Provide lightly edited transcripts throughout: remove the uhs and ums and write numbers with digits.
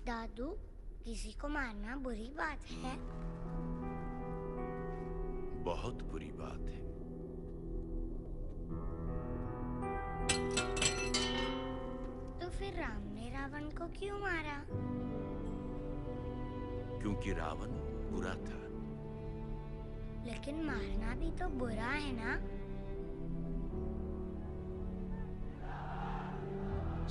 दादू, किसी को मारना बुरी बात है। बहुत बुरी बात है। तो फिर राम ने रावण को क्यों मारा? क्योंकि रावण बुरा था। लेकिन मारना भी तो बुरा है ना?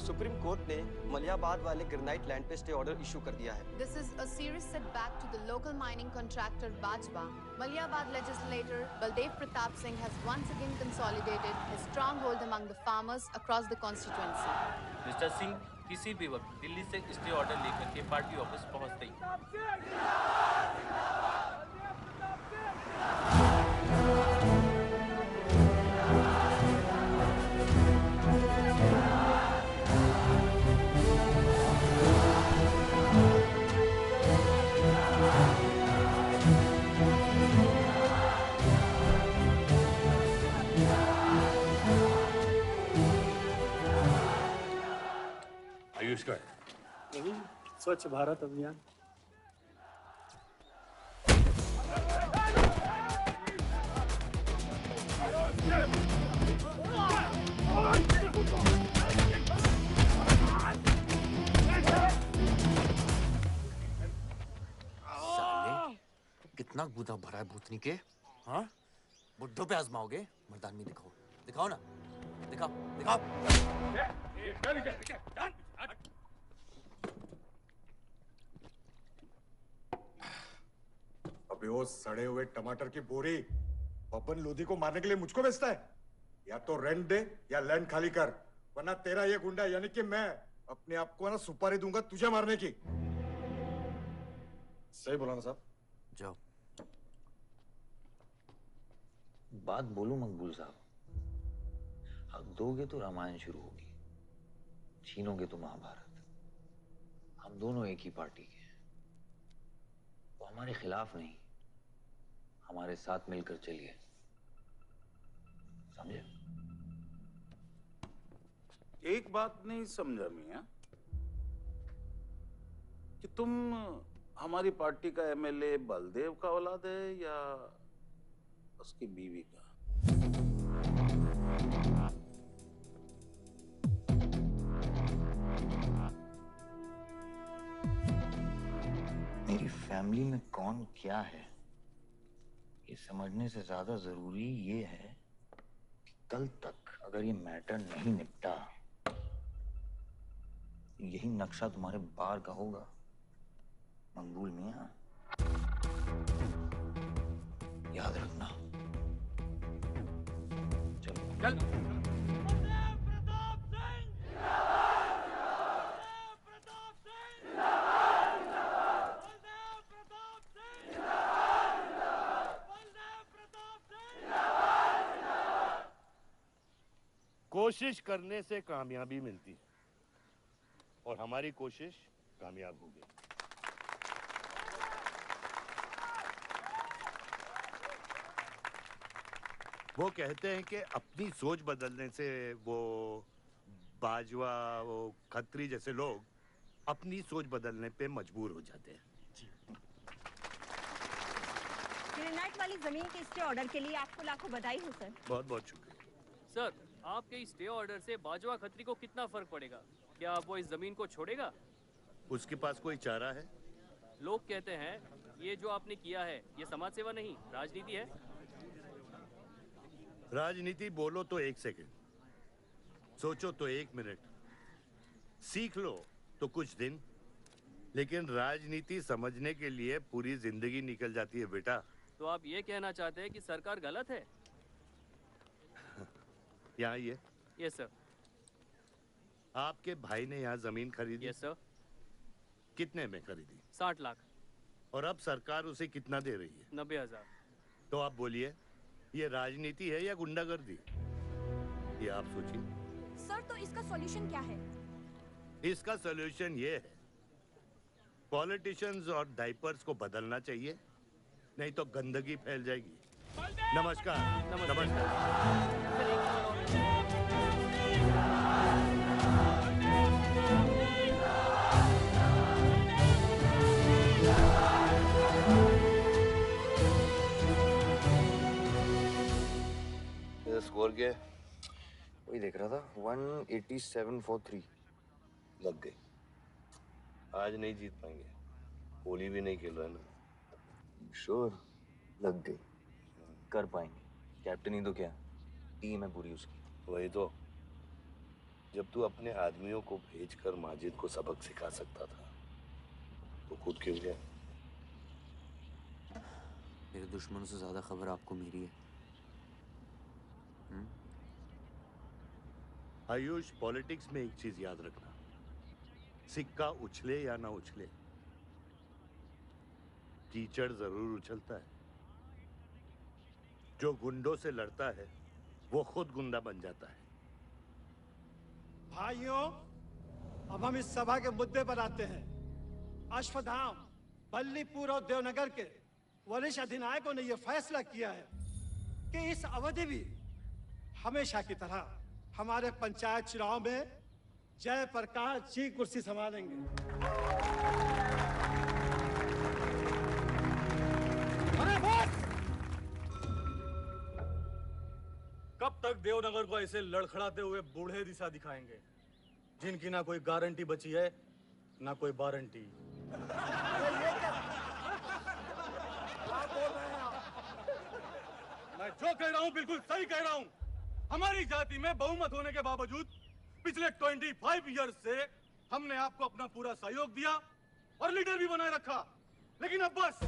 सुप्रीम कोर्ट ने मलियाबाद वाले ग्रेनाइट लैंड पे स्टे ऑर्डर इशू कर दिया है। This is a serious setback to the local mining contractor Bajwa. Maliabad legislator Baldev Pratap Singh has once again consolidated his stronghold among the farmers across the constituency. Mister Singh किसी भी वक्त दिल्ली से stay order लेकर के party office पहुंचते ही। आयुष का नहीं, स्वच्छ भारत अभियान। साले, कितना गुदा भरा है भूतनी के? हाँ? बुड्ढों पे आजमाओगे? मर्दानगी दिखाओ, दिखाओ ना, दिखाओ, दिखाओ। अबे वो सड़े हुए टमाटर की बोरी बब्बन लोधी को मारने के लिए मुझको बेचता है? या तो रेंट दे या लैंड खाली कर, वरना तेरा ये गुंडा यानी कि मैं अपने आप को ना सुपारी दूंगा तुझे मारने की। सही बोला ना साहब? जाओ। बात बोलूं मकबूल साहब, हक दोगे तो रामायण शुरू होगी, छीनोगे तो महाभारत। हम दोनों एक ही पार्टी के हैं, वो हमारे खिलाफ नहीं, हमारे साथ मिलकर चलिए, समझे? एक बात नहीं समझा मियां कि तुम हमारी पार्टी का एमएलए बलदेव का औलाद है या उसकी बीवी का? मेरी फैमिली में कौन क्या है ये समझने से ज्यादा जरूरी ये है कि कल तक अगर ये मैटर नहीं निपटा, यही नक्शा तुम्हारे बार का होगा मकबूल मियां, याद रखना। चलो चल। कोशिश करने से कामयाबी मिलती है और हमारी कोशिश कामयाब होगी। वो कहते हैं कि अपनी सोच बदलने से वो बाजवा, वो खत्री जैसे लोग अपनी सोच बदलने पे मजबूर हो जाते हैं। ग्रेनाइट वाली जमीन के स्टे ऑर्डर के लिए आपको लाखों बधाई हो सर। बहुत बहुत शुक्रिया सर। आपके इस स्टे ऑर्डर से बाजवा खत्री को कितना फर्क पड़ेगा? क्या वो इस जमीन को छोड़ेगा? उसके पास कोई चारा है? लोग कहते हैं ये जो आपने किया है ये समाज सेवा नहीं राजनीति है। राजनीति बोलो तो 1 सेकंड, सोचो तो 1 मिनट, सीख लो तो कुछ दिन, लेकिन राजनीति समझने के लिए पूरी जिंदगी निकल जाती है बेटा। तो आप ये कहना चाहते हैं कि सरकार गलत है? यहाँ ये यस सर। आपके भाई ने यहाँ जमीन खरीदी? Yes sir. कितने में खरीदी? 60 लाख। और अब सरकार उसे कितना दे रही है? 90,000। तो आप बोलिए, ये राजनीति है या गुंडागर्दी? ये आप सोचिए। सर, तो इसका सॉल्यूशन क्या है? इसका सॉल्यूशन ये है, पॉलिटिशियंस और डाइपर्स को बदलना चाहिए, नहीं तो गंदगी फैल जाएगी। नमस्कार। नमस्कार। स्कोर क्या है? वही देख रहा था, 187 for 3। लग गई। आज नहीं जीत पाएंगे, होली भी नहीं खेल रहे ना। श्योर लग गई, कर पाएंगे। कैप्टन ही तो क्या, टीम है पूरी उसकी। वही तो, जब तू अपने आदमियों को भेजकर माजिद को सबक सिखा सकता था तो खुद क्यों गया? मेरे दुश्मनों से ज्यादा खबर आपको मेरी है। आयुष, पॉलिटिक्स में एक चीज याद रखना, सिक्का उछले या ना उछले, कीचड़ जरूर उछलता है। जो गुंडों से लड़ता है वो खुद गुंडा बन जाता है। भाइयों, अब हम इस सभा के मुद्दे पर आते हैं। अश्वत्थाम, बल्लीपुर और देवनगर के वरिष्ठ अधिनायकों ने यह फैसला किया है कि इस अवधि भी हमेशा की तरह हमारे पंचायत चुनाव में जयप्रकाश जी कुर्सी संभालेंगे। अरे बस! कब तक देवनगर को ऐसे लड़खड़ाते हुए बूढ़े दिशा दिखाएंगे, जिनकी ना कोई गारंटी बची है ना कोई वारंटी? मैं जो कह रहा हूं बिल्कुल सही कह रहा हूं। हमारी जाति में बहुमत होने के बावजूद पिछले 25 इयर्स से हमने आपको अपना पूरा सहयोग दिया और लीडर भी बनाए रखा, लेकिन अब बस।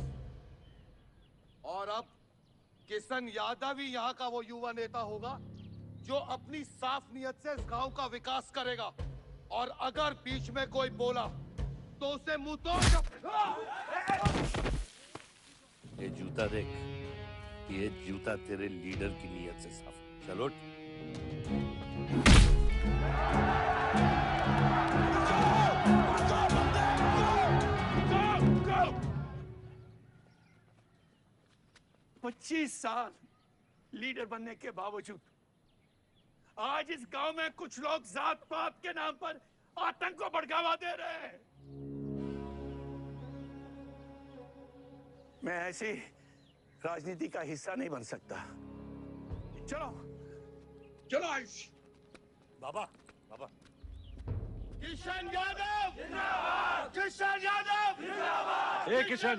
और अब किशन यादव ही यहाँ का वो युवा नेता होगा जो अपनी साफ नियत से इस गांव का विकास करेगा। और अगर बीच में कोई बोला तो उसे मुंह तोड़। ये जूता देख, ये जूता तेरे लीडर की नियत से साफ। चलो पच्चीस साल लीडर बनने के बावजूद आज इस गांव में कुछ लोग जात पात के नाम पर आतंक को बढ़ावा दे रहे हैं। मैं ऐसी राजनीति का हिस्सा नहीं बन सकता। चलो चलो आयुष। बाबा, बाबा। किशन यादव जिंदाबाद! किशन यादव जिंदाबाद! ए किशन,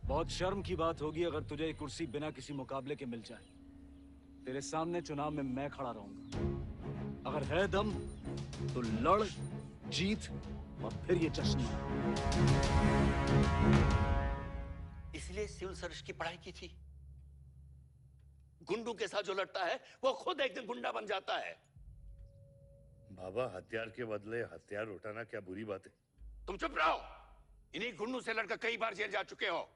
बहुत शर्म की बात होगी अगर तुझे ये कुर्सी बिना किसी मुकाबले के मिल जाए। तेरे सामने चुनाव में मैं खड़ा रहूंगा। अगर है दम तो लड़, जीत और फिर ये जश्न। इसलिए सिविल सर्विस की पढ़ाई की थी। गुंडों के साथ जो लड़ता है वो खुद एक दिन गुंडा बन जाता है। बाबा, हथियार के बदले हथियार उठाना क्या बुरी बात है? तुम चुप रहो। इन्हीं गुंडों से लड़कर कई बार जेल जा चुके हो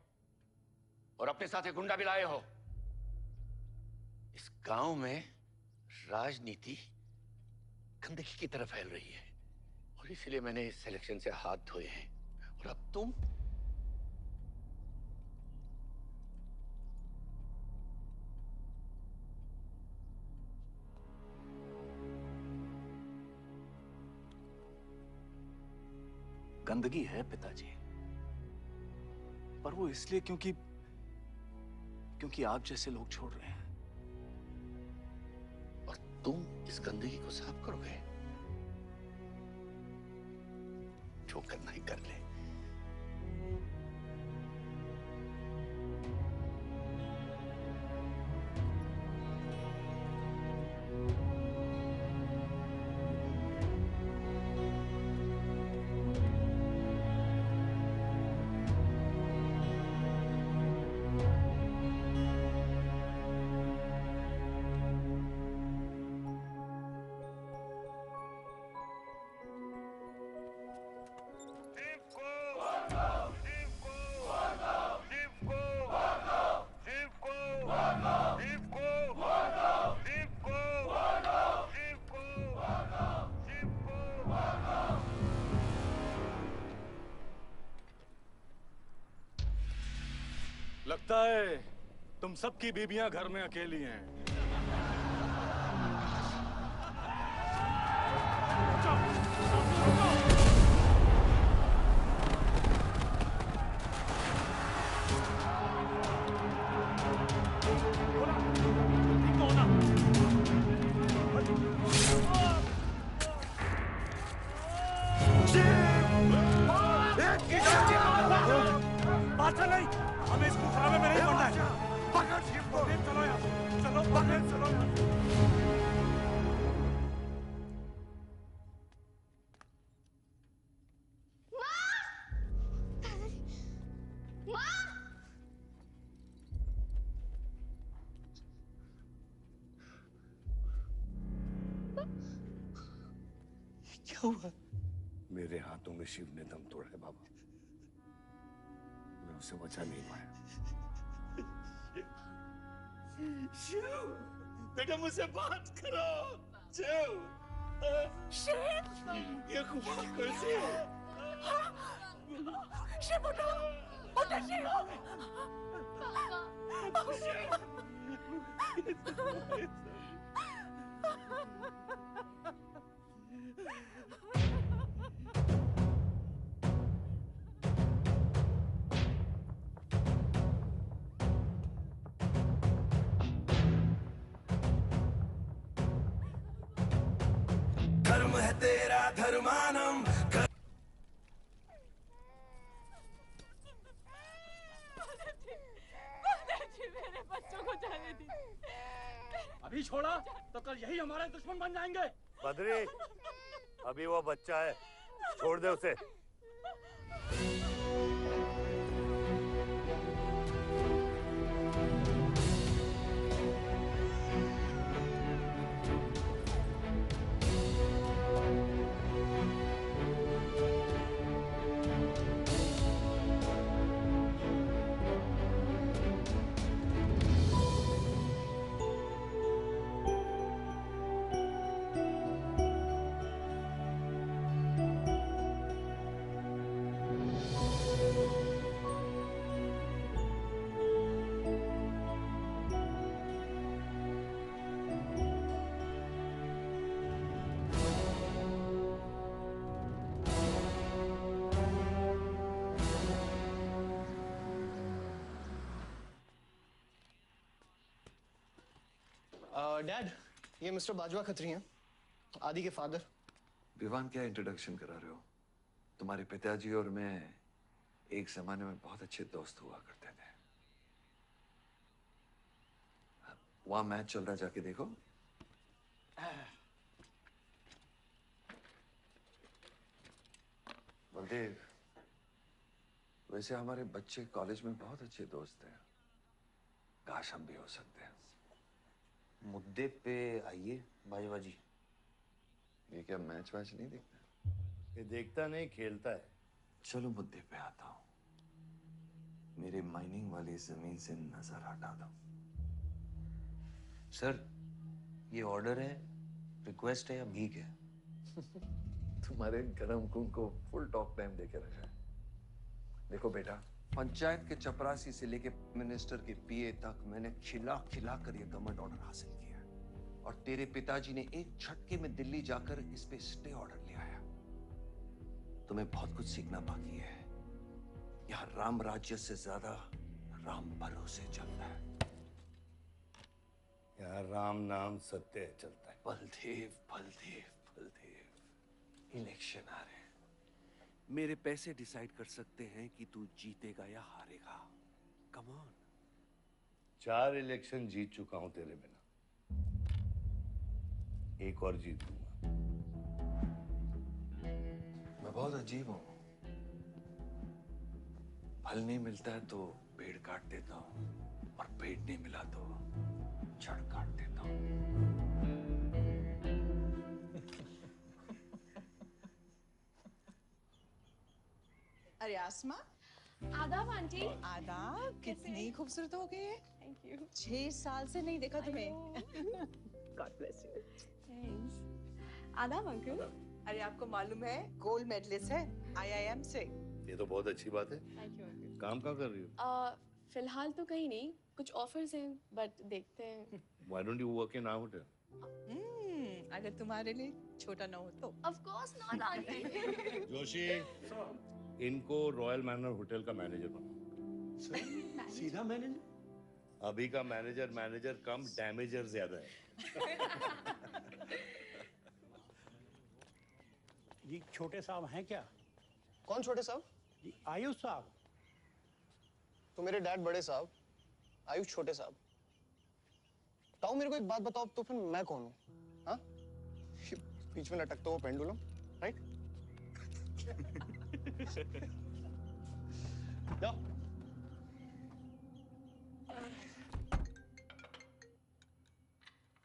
और अपने साथ एक गुंडा भी लाए हो। इस गांव में राजनीति गंदगी की तरफ फैल रही है और इसलिए मैंने इस सिलेक्शन से हाथ धोए हैं। और अब तुम गंदगी है पिताजी, पर वो इसलिए क्योंकि आप जैसे लोग छोड़ रहे हैं। और तुम इस गंदगी को साफ करोगे? जो करना ही कर ले। ए, तुम सबकी बीबियां घर में अकेली हैं। बादशाह नहीं, हमें इस मुकदमे में नहीं पड़ना है। पकड़ शिव को। चलो यार, चलो पकड़, चलो यार। क्या हुआ? मेरे हाथों में शिव ने दम तोड़ा है बाबा। मैं उसे बचा नहीं पाया। शिव, बेटा मुझसे बात करो। शिव, ये खुदा कैसे है? शिव उठो, उठो शिव। धर्म है तेरा धर्मानम। मेरे बच्चों को जाने दी। अभी छोड़ा तो कल यही हमारे दुश्मन बन जाएंगे। बद्री, अभी वो बच्चा है, छोड़ दे उसे। डैड, ये मिस्टर बाजवा खत्री हैं, आदि के फादर। विवान, क्या इंट्रोडक्शन करा रहे हो? तुम्हारे पिताजी और मैं एक जमाने में बहुत अच्छे दोस्त हुआ करते थे। वहां मैच चल रहा, जाके देखो। बलदेव, वैसे हमारे बच्चे कॉलेज में बहुत अच्छे दोस्त हैं। काश हम भी हो सकते हैं। मुद्दे पे आइए बाजवा जी। ये क्या मैच वैच नहीं देखता? ये देखता नहीं, खेलता है। चलो मुद्दे पे आता हूं। मेरे माइनिंग वाली जमीन से नजर हटा दो। सर, ये ऑर्डर है, रिक्वेस्ट है या भीख है? तुम्हारे गरम खून को फुल टॉक टाइम देके रखा है। देखो बेटा, पंचायत के चपरासी से लेके मिनिस्टर के पीए तक मैंने खिला खिला कर ये गवर्नमेंट ऑर्डर हासिल किया है। और तेरे पिताजी ने एक झटके में दिल्ली जाकर इस पे स्टे ऑर्डर ले आया। तुम्हें बहुत कुछ सीखना बाकी है। यहाँ राम राज्य से ज्यादा राम भरोसे चलता है। यहाँ राम नाम सत्य चलता है। बलदेव, बलदेव, बलदेव, इलेक्शन आ रहे हैं। मेरे पैसे डिसाइड कर सकते हैं कि तू जीतेगा या हारेगा। Come on. 4 इलेक्शन जीत चुका हूं तेरे बिना, एक और जीत लूंगा। मैं बहुत अजीब हूं। फल नहीं मिलता है तो पेड़ काट देता हूं, और पेड़ नहीं मिला तो जड़ काट देता हूं। अरे आसमा, आदाब आंटी। आदाब, कितनी खूबसूरत हो गई है। Thank you. 6 साल से नहीं देखा तुम्हें। God bless you. थैंक्स। आदाब अंकल। अरे आपको मालूम है, गोल्ड मेडलिस्ट है IIM से। ये तो बहुत अच्छी बात है। Thank you uncle. काम कहाँ कर रही हो? फिलहाल तो कहीं नहीं, कुछ ऑफर्स हैं बट देखते हैं। Why don't you work in our hotel? अगर तुम्हारे लिए छोटा ना हो तो। Of course not, aunty. Joshi, इनको रॉयल मैनर होटल का मैनेजर बनाओ। सीधा मैनेजर? अभी का मैनेजर कम डैमेजर ज्यादा है। जी छोटे साहब हैं क्या? कौन छोटे साहब? जी आयुष साहब। तो मेरे डैड बड़े साहब, आयुष छोटे साहब। ताऊ मेरे को एक बात बताओ, तो फिर मैं कौन हूँ? हाँ? बीच में लटकता हुआ पेंडुलम, राइट? जाओ।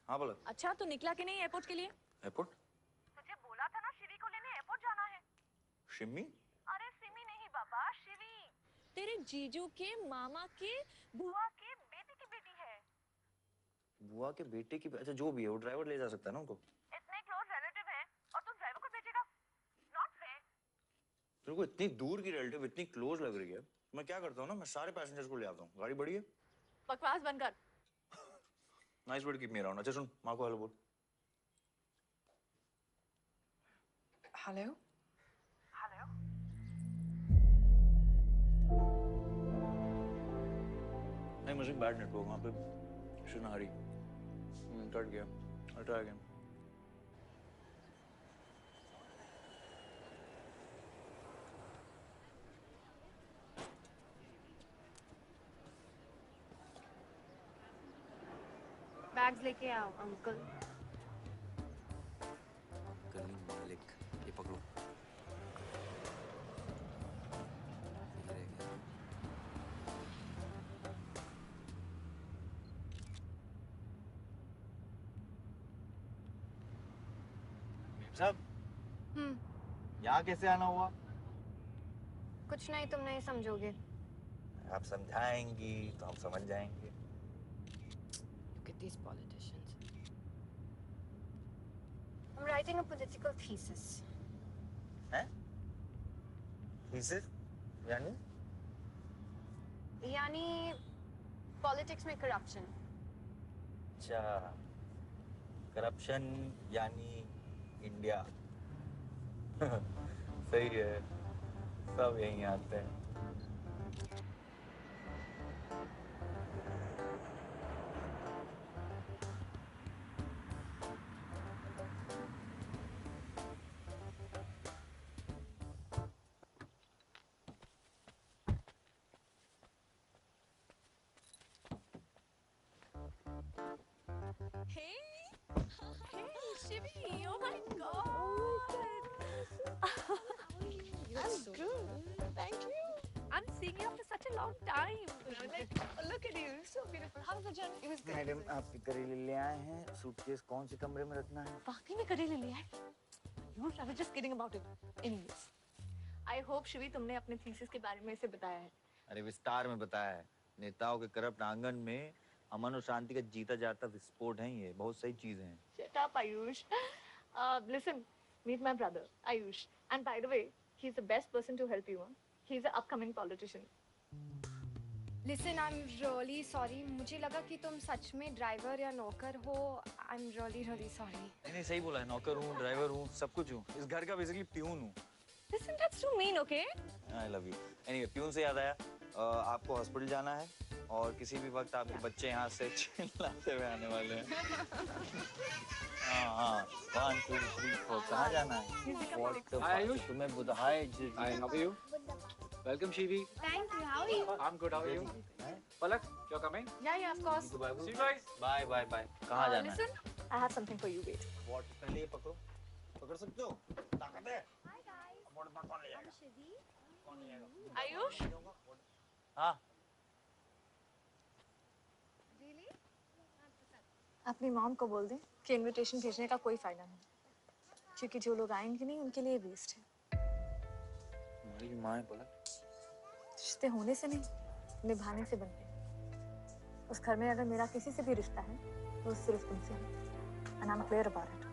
हाँ बोला। अच्छा तो निकला कि नहीं एयरपोर्ट के लिए? एयरपोर्ट? तुझे बोला था ना शिवी को लेने एयरपोर्ट जाना है। शिमी? अरे सिमी नहीं बाबा, शिवी। तेरे जीजू के मामा के बुआ के बेटे की बेटी है। बुआ के बेटे की? अच्छा जो भी है, वो ड्राइवर ले जा सकता है ना उनको? इतने क्लोज रिलेटिव हैं और तुम ड्राइवर को भेजेगा? Not fair. तेरे को इतनी दूर की रिलेटिव इतनी क्लोज लग रही है, मैं क्या करता हूँ ना, मैं सारे पैसेंजर्स को ले आता हूँ। गाड़ी बड़ी है। बकवास बंद कर। Nice word keep me around. अच्छा सुन, माँ को हेलो बोल। हेलो। हेलो। नहीं मुझे बैड नेटवर्क वहाँ पे। सुनारी कट गया। I'll try again. बैग्स लेके आओ अंकल। गली मालिक, ये पकड़ो। ये रह गया। साहब, यहाँ कैसे आना हुआ? कुछ नहीं, तुम नहीं समझोगे। आप समझाएंगी तो हम समझ जाएंगे। Look at these politicians. I'm writing a political thesis. हैं? Thesis? यानी? यानी पॉलिटिक्स में करप्शन। अच्छा, करप्शन यानी इंडिया। सही है, सब यहीं आते हैं। Shivi, oh my God! I'm good. Thank you. I'm seeing you after such a long time. Like, look at you, so beautiful. How was the journey? It was good. Madam, आप करेले ले आए हैं। सूटकेस कौन से कमरे में रखना है? वाकई में करेले ले आए? I was just kidding about it. Anyways, I hope Shivi तुमने अपने थीसिस के बारे में इसे बताया है। अरे विस्तार में बताया है। नेताओं के करप्ट आंगन में अमन और शांति का जीता जाता विस्फोट है ये। बहुत सही चीजें हैं। Shut up, Ayush. Listen, meet my brother, Ayush. And by the way, he's the best person to help you. He's an upcoming politician. Listen, I'm really sorry. मुझे लगा कि तुम सच में ड्राइवर या नौकर हो. I'm really sorry. नहीं सही बोला है। नौकर हूँ, ड्राइवर हूँ, सब कुछ हूँ। इस घर का बेसिकली प्यून हूँ। Listen, that's too mean, okay? I love you. Anyway, peon से याद आया, आपको हॉस्पिटल जाना है और किसी भी वक्त आपके बच्चे यहाँ से चिल्लाते हुए आने वाले हैं। हाँ 1 2 3 4 कहाँ जाना है? आयुष, तुम्हें बुधाए। Hi, how are you? Welcome, Shivi. Thank you. How are you? I'm good. How are you? Palak, you're coming? Yeah, of course. See you guys. Bye. कहाँ जाना है? Listen, I have something for you. Wait. What? पहले ये पकड़ो। पकड़ सकते हो? ताकत है? Hi guys. कौन ले जाएगा? I'm Shivi. कौन ले जाएगा? Ayush? हाँ। Really? अपनी मॉम को बोल दे कि इनविटेशन भेजने का कोई फायदा नहीं, क्योंकि जो लोग आएंगे नहीं उनके लिए वेस्ट है। हमारी माँ है पलक। रिश्ते होने से नहीं, निभाने से बनते हैं। उस घर में अगर मेरा किसी से भी रिश्ता है तो सिर्फ तुमसे है। And I'm clear about it.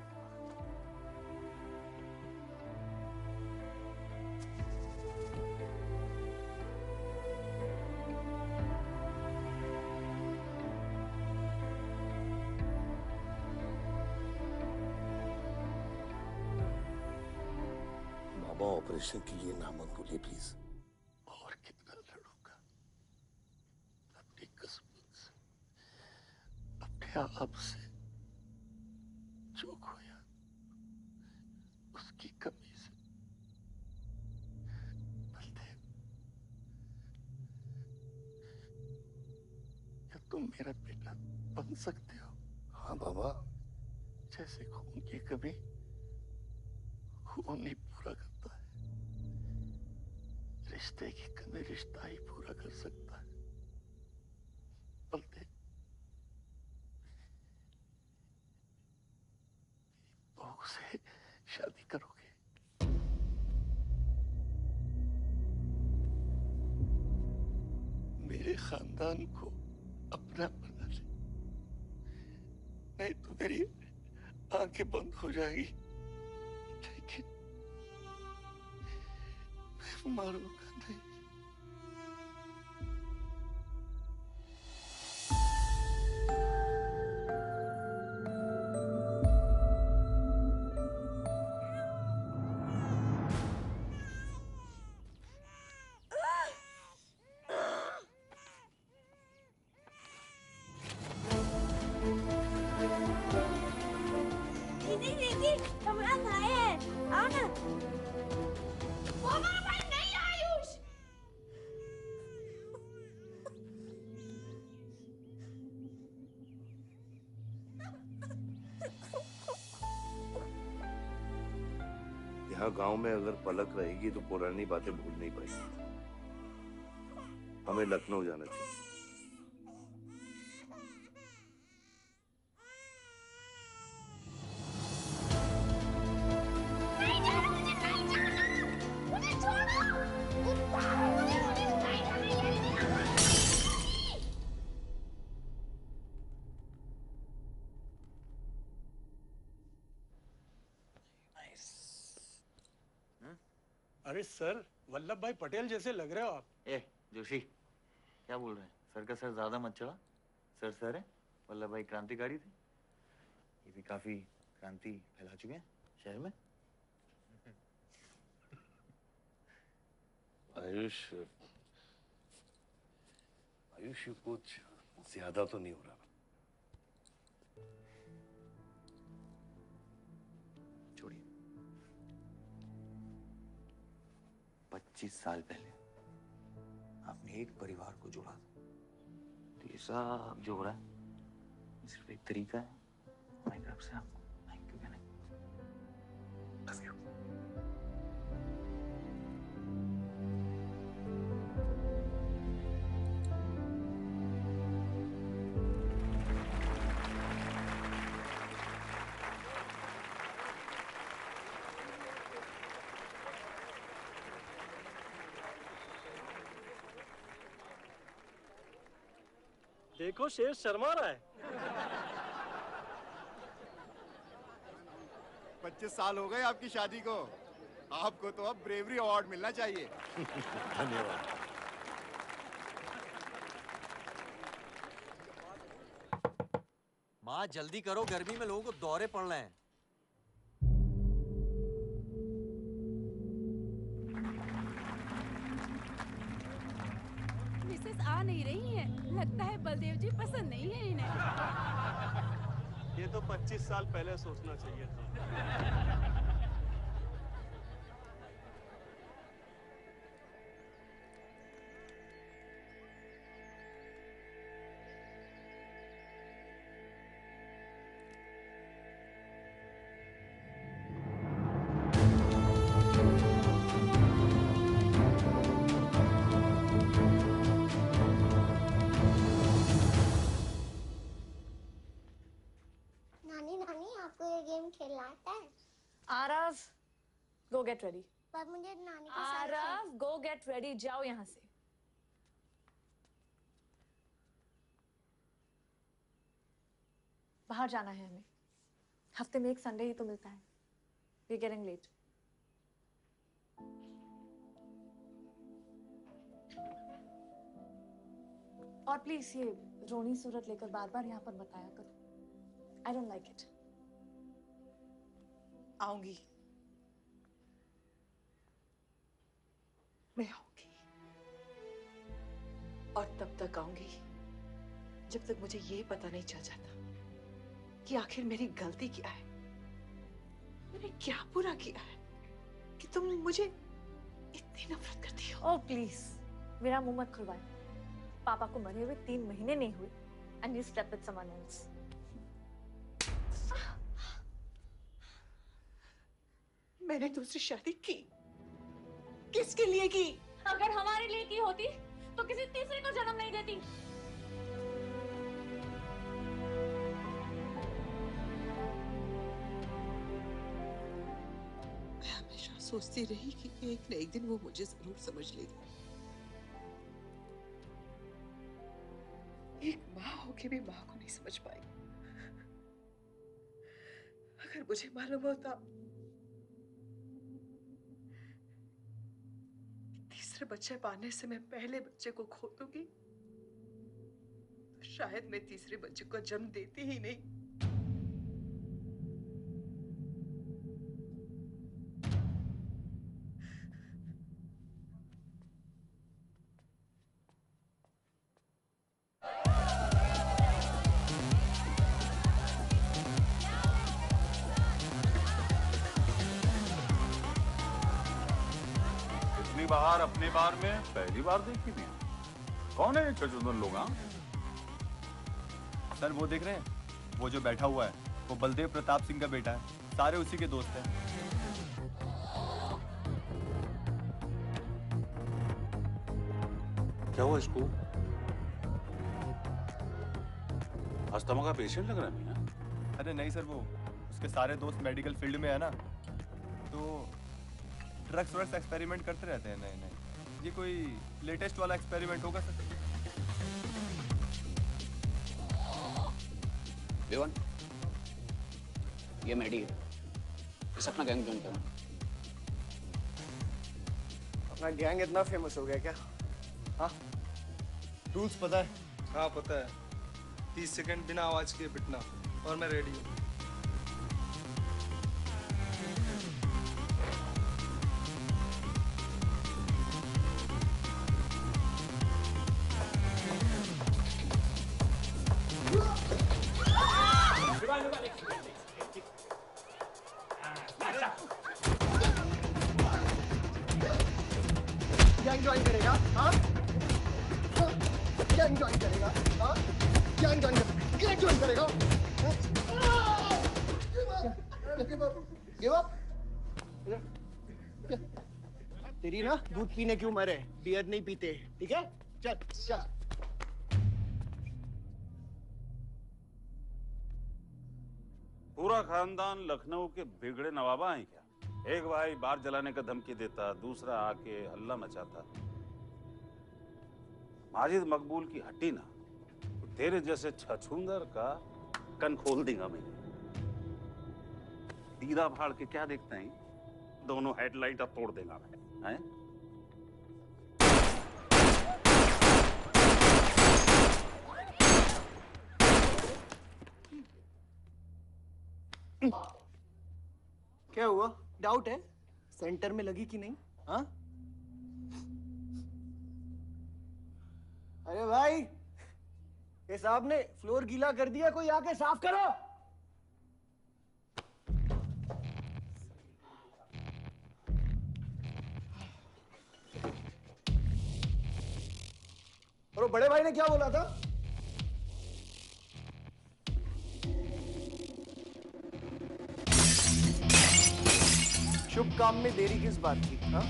Operation के लिए ना मत बोलिए प्लीज। और कितना लड़ूंगा अपनी किस्मत से, अपने आप से। जो खोया उसकी कमी से। बलदेव, क्या तुम मेरा बेटा बन सकते हो? हाँ बाबा। जैसे खून की कमी खून नहीं पूरा करता है, रिश्ते की कमी रिश्ता ही पूरा कर सकता है। बलदेव, बहू से शादी करोगे? मेरे खानदान को अपना बना ले, नहीं तो मेरी आंखें बंद हो जाएगी। लेकिन मैं मारूंगा नहीं। दीदी दीदी हमारा भाई है, आओ ना। वो हमारा भाई नहीं है आयुष। यहाँ गांव में अगर पलक रहेगी तो पुरानी बातें भूल नहीं पाएगी। हमें लखनऊ जाना चाहिए। नहीं जाना, मुझे नहीं जाना, मुझे छोड़ो। मुझे नहीं जाना, ये नहीं। अरे सर, वल्लभ भाई पटेल जैसे लग रहे हो आप। ए जोशी, क्या बोल रहे हैं? सर का सर ज्यादा मत चढ़ा। सर सर है, वल्लभ भाई क्रांतिकारी थे। ये भी काफी क्रांति फैला चुके हैं शहर में। आयुष, आयुष कुछ ज्यादा तो नहीं हो रहा? छोड़िए। 25 साल पहले आपने एक परिवार को जोड़ा था, तो ये सब जो हो रहा है ये सिर्फ एक तरीका है हमारी तरफ से आपको थैंक यू कहने का। Love you। देखो शेर शर्मा रहा है। 25 साल हो गए आपकी शादी को। आपको तो अब ब्रेवरी अवार्ड मिलना चाहिए। धन्यवाद। माँ जल्दी करो, गर्मी में लोगों को दौरे पड़ रहे हैं। मिसेस आ नहीं रही है, लगता है बलदेव जी पसंद नहीं है इन्हें। ये तो 25 साल पहले सोचना चाहिए था। नानी नानी आपको ये गेम खेलना आता है? आरव, गो गेट रेडी। पर मुझे नानी के साथ आरव, गो गेट रेडी, जाओ यहाँ से। बाहर जाना है हमें। हफ्ते में एक संडे ही तो मिलता है। We getting late. और प्लीज ये रोनी सूरत लेकर बार बार यहाँ पर बताया करो। I don't like it. आऊंगी। मैं आऊंगी और तब तक आऊंगी जब तक मुझे ये पता नहीं चल जाता कि आखिर मेरी गलती क्या है। मैंने क्या बुरा किया है कि तुम मुझे इतनी नफरत करती हो? ओह प्लीज, मेरा मुंह मत खुलवाए। पापा को मरे हुए 3 महीने नहीं हुए and you slept with someone else. मैंने दूसरी शादी की। किसके लिए की? अगर हमारे लिए की होती तो किसी तीसरे को जन्म नहीं देती। मैं हमेशा सोचती रही कि एक न एक दिन वो मुझे जरूर समझ लेगी। एक माँ होके भी माँ को नहीं समझ पाई। अगर मुझे मालूम होता तीसरे बच्चे पाने से मैं पहले बच्चे को खो दूंगी तो शायद मैं तीसरे बच्चे को जन्म देती ही नहीं। बाहर अपने बार में पहली बार देखी थी। कौन है ये चचुंदन लोग? हाँ सर वो देख रहे हैं, वो जो बैठा हुआ है वो बलदेव प्रताप सिंह का बेटा है। सारे उसी के दोस्त हैं। क्या हुआ इसको? अस्थमा का पेशेंट लग रहा है ना? अरे नहीं सर, वो उसके सारे दोस्त मेडिकल फील्ड में है ना, तो ड्रग्स वर्स एक्सपेरिमेंट करते रहते हैं नए नए। ये कोई लेटेस्ट वाला एक्सपेरिमेंट होगा सर? देवन, ये मेडी है, इस अपना गैंग ज्वाइन करना। अपना गैंग इतना फेमस हो गया क्या? हाँ, रूल्स पता है? हाँ पता है। 30 सेकंड बिना आवाज के पिटना और मैं रेडी हूँ। गैंग ज्वाइन करेगा? हाँ? गैंग ज्वाइन करेगा? हाँ? गैंग ज्वाइन करेगा? Give up? तेरी ना दूध पीने की उम्र है, बियर नहीं पीते, ठीक है? चल चल। पूरा खानदान लखनऊ के बिगड़े नवाबा हैं क्या? एक भाई बार जलाने का धमकी देता, दूसरा आके हल्ला मचाता। माजिद मकबूल की हट्टी ना, तो तेरे जैसे छछूंदर का कन खोल देगा मैं। दीदा फाड़ के क्या देखते हैं? दोनों हेडलाइट अब तोड़ देगा मैं, हैं? क्या हुआ? डाउट है सेंटर में लगी कि नहीं? हाँ? अरे भाई, ये साहब ने फ्लोर गीला कर दिया, कोई आके साफ करो। और वो बड़े भाई ने क्या बोला था? शुभ काम में देरी किस बात की? हाँ?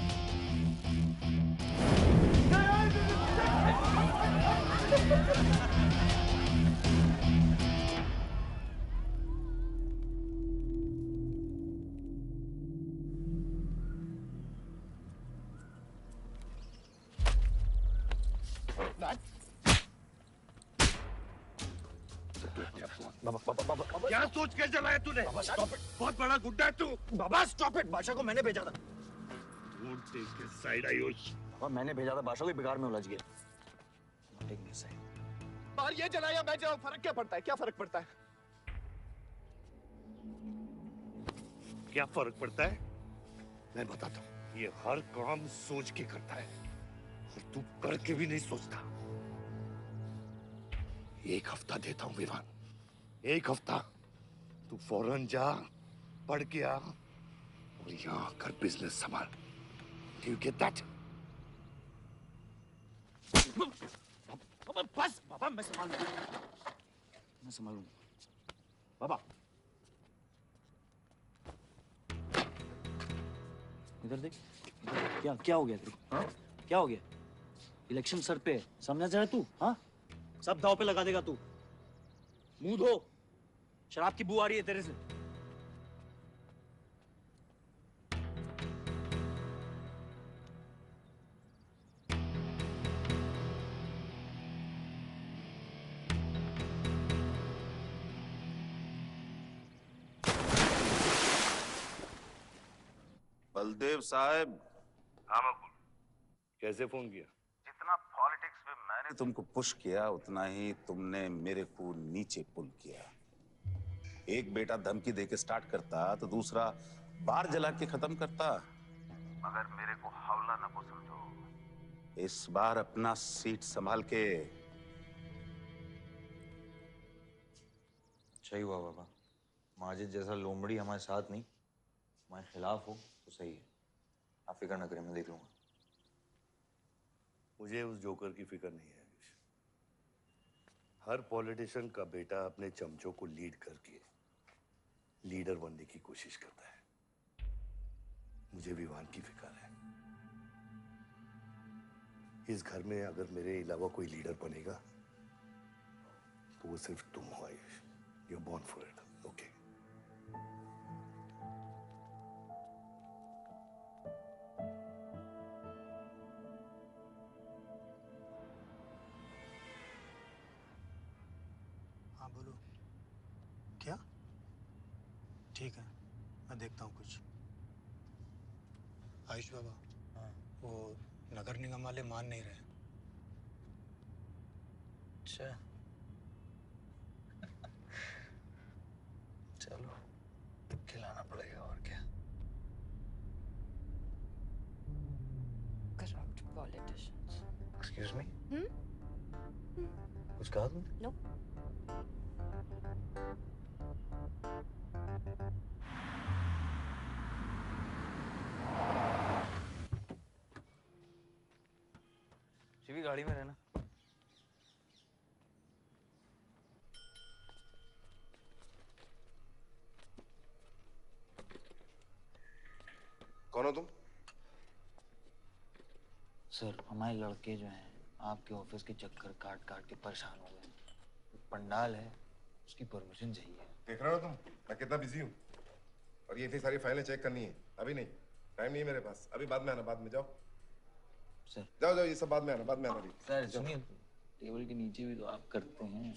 क्या सोच के जलाया तूने? बहुत बड़ा गुड्डा है तू। बाबा स्टॉप इट, बादशाह को मैंने भेजा था। वोट देख के साइड आयुष। बाबा मैंने भेजा था, बादशाह को बिगाड़ में उलझ गया। बाहर ये जलाया मैं जलाऊं, फर्क क्या पड़ता है? क्या फर्क पड़ता है? क्या फर्क पड़ता है? मैं बताता हूँ। ये हर काम सोच के करता है और तू करके भी नहीं सोचता। एक हफ्ता देता हूं विवान, एक हफ्ता। तू फौरन जा, पढ़ के आ और यहां कर बिजनेस संभाल। Do you get that? बस बाबा, मैं संभालूंगा बाबा। इधर देख, क्या क्या हो गया तेरे को? हाँ? क्या हो गया? इलेक्शन सर पे है, समझा जा रहा है तू? हाँ, सब दाव पे लगा देगा तू। मुंह धो, शराब की बू आ रही है तेरे से। बलदेव साहब। हाँ मकबूल, कैसे फोन किया? जितना पॉलिटिक्स में मैंने तुमको पुश किया, उतना ही तुमने मेरे को नीचे पुल किया। एक बेटा धमकी देके स्टार्ट करता तो दूसरा बार जला के खत्म करता। मगर मेरे को हवला न को समझो। इस बार अपना सीट संभाल के। अच्छा ही हुआ बाबा, माजिद जैसा लोमड़ी हमारे साथ नहीं, हमारे खिलाफ हो तो सही है। आप फिक्र ना करें, मैं देख लूंगा। मुझे उस जोकर की फिक्र नहीं है। हर पॉलिटिशियन का बेटा अपने चमचों को लीड करके लीडर बनने की कोशिश करता है। मुझे विवान की फिक्र है। इस घर में अगर मेरे अलावा कोई लीडर बनेगा तो वो सिर्फ तुम हो Ayush. You are born for it, okay? हाँ बोलो। क्या? ठीक है, मैं देखता हूँ कुछ। आयुष बाबा, हाँ, वो नगर निगम वाले मान नहीं रहे। अच्छा, चलो खिलाना पड़ेगा और क्या। Corrupt politicians. Excuse me, Hmm? कुछ कहा तुमने? No. शिवी गाड़ी में रहना। कौन हो तुम? सर, हमारे लड़के जो हैं आपके ऑफिस के चक्कर काट काट के परेशान हो गए। पंडाल है, उसकी परमिशन चाहिए। देख रहे हो तुम मैं कितना बिजी हूँ, और ये इतनी सारी फाइलें चेक करनी है। अभी नहीं, टाइम नहीं है मेरे पास। अभी बाद में आना, बाद में। जाओ सर, जाओ जाओ, ये सब बाद में आना, बाद में आना। अभी सर सुनिए, टेबल के नीचे भी तो आप करते हैं।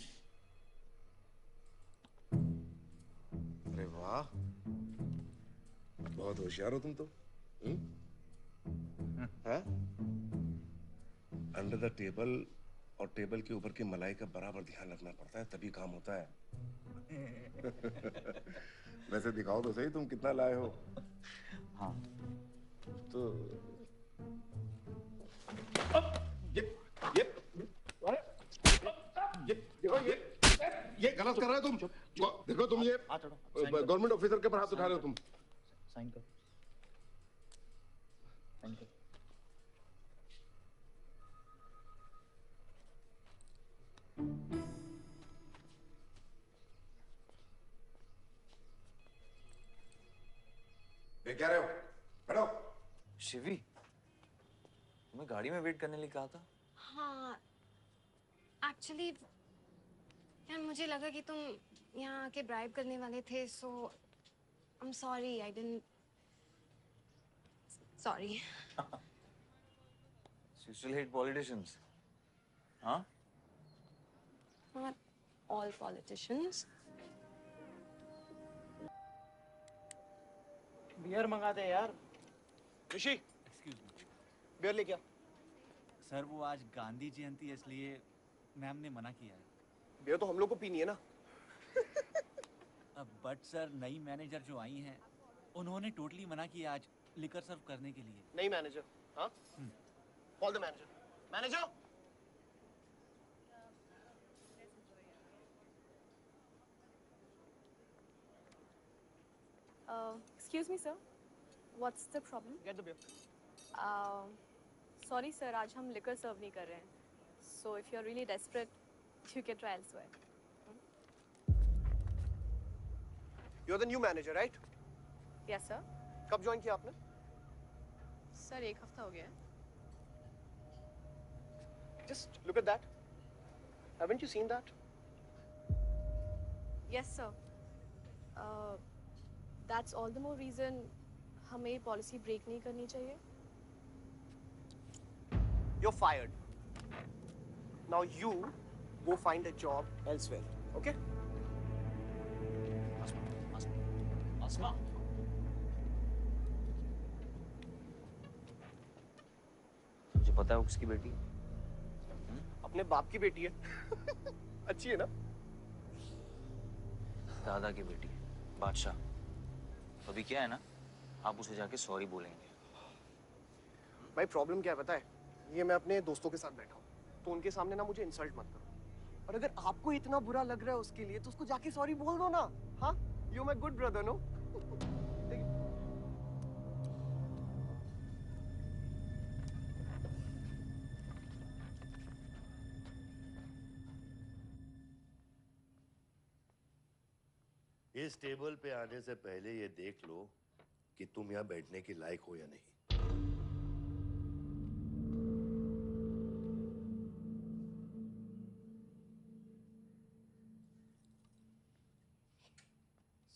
अरे वाह, बहुत होशियार हो तुम तो। हाँ? अंडर द टेबल और टेबल के ऊपर की मलाई का बराबर ध्यान रखना पड़ता है, तभी काम होता है। वैसे दिखाओ तो सही तुम कितना लाए हो। हाँ तो ये गलत कर रहे हो तुम। देखो तुम ये गवर्नमेंट ऑफिसर के ऊपर हाथ उठा रहे हो तुम। साइन कर, साइन कर। क्या रहे हो? बैठो। शिवी, तुम्हें गाड़ी में वेट करने लिए कहा था। हाँ, एक्चुअली यार मुझे लगा कि तुम यहाँ आके ब्राइब करने वाले थे, so I am sorry, I didn't, sorry. You still hate politicians, हाँ? Not all politicians. बियर मंगा दे यार। ऋषि, एक्सक्यूज मी, बियर ले क्या? सर वो आज गांधी जयंती है, इसलिए मैम ने मना किया है। बियर तो हम लोग को पीनी है ना। बट सर नई मैनेजर जो आई हैं उन्होंने टोटली मना किया आज, लिकर सर्व करने के लिए। नहीं मैनेजर। हाँ? Call the manager. Manager. Excuse me, sir. What's the problem? Get the beer. Sorry, sir. आज हम liquor serve नहीं कर रहे हैं. So if you're really desperate, you can try elsewhere. You're the new manager, right? Yes, sir. कब join किया आपने? Sir, 1 हफ्ता हो गया है. Just look at that. Haven't you seen that? Yes, sir. That's all the more reason हमें ये policy break नहीं करनी चाहिए. You're fired. Now you go find a job elsewhere. Okay? आसमा। मुझे पता है वो किसकी बेटी है? अपने बाप की बेटी है। अच्छी है ना? दादा की बेटी है, बादशाह। तो अभी क्या है ना, आप उसे जाके सॉरी बोलेंगे। भाई प्रॉब्लम क्या है पता है? ये मैं अपने दोस्तों के साथ बैठा हूँ, तो उनके सामने ना मुझे इंसल्ट मत करो। और अगर आपको इतना बुरा लग रहा है उसके लिए, तो उसको जाके सॉरी बोल दो ना। हाँ? You my good brother, no? इस टेबल पे आने से पहले ये देख लो कि तुम यहाँ बैठने के लायक हो या नहीं।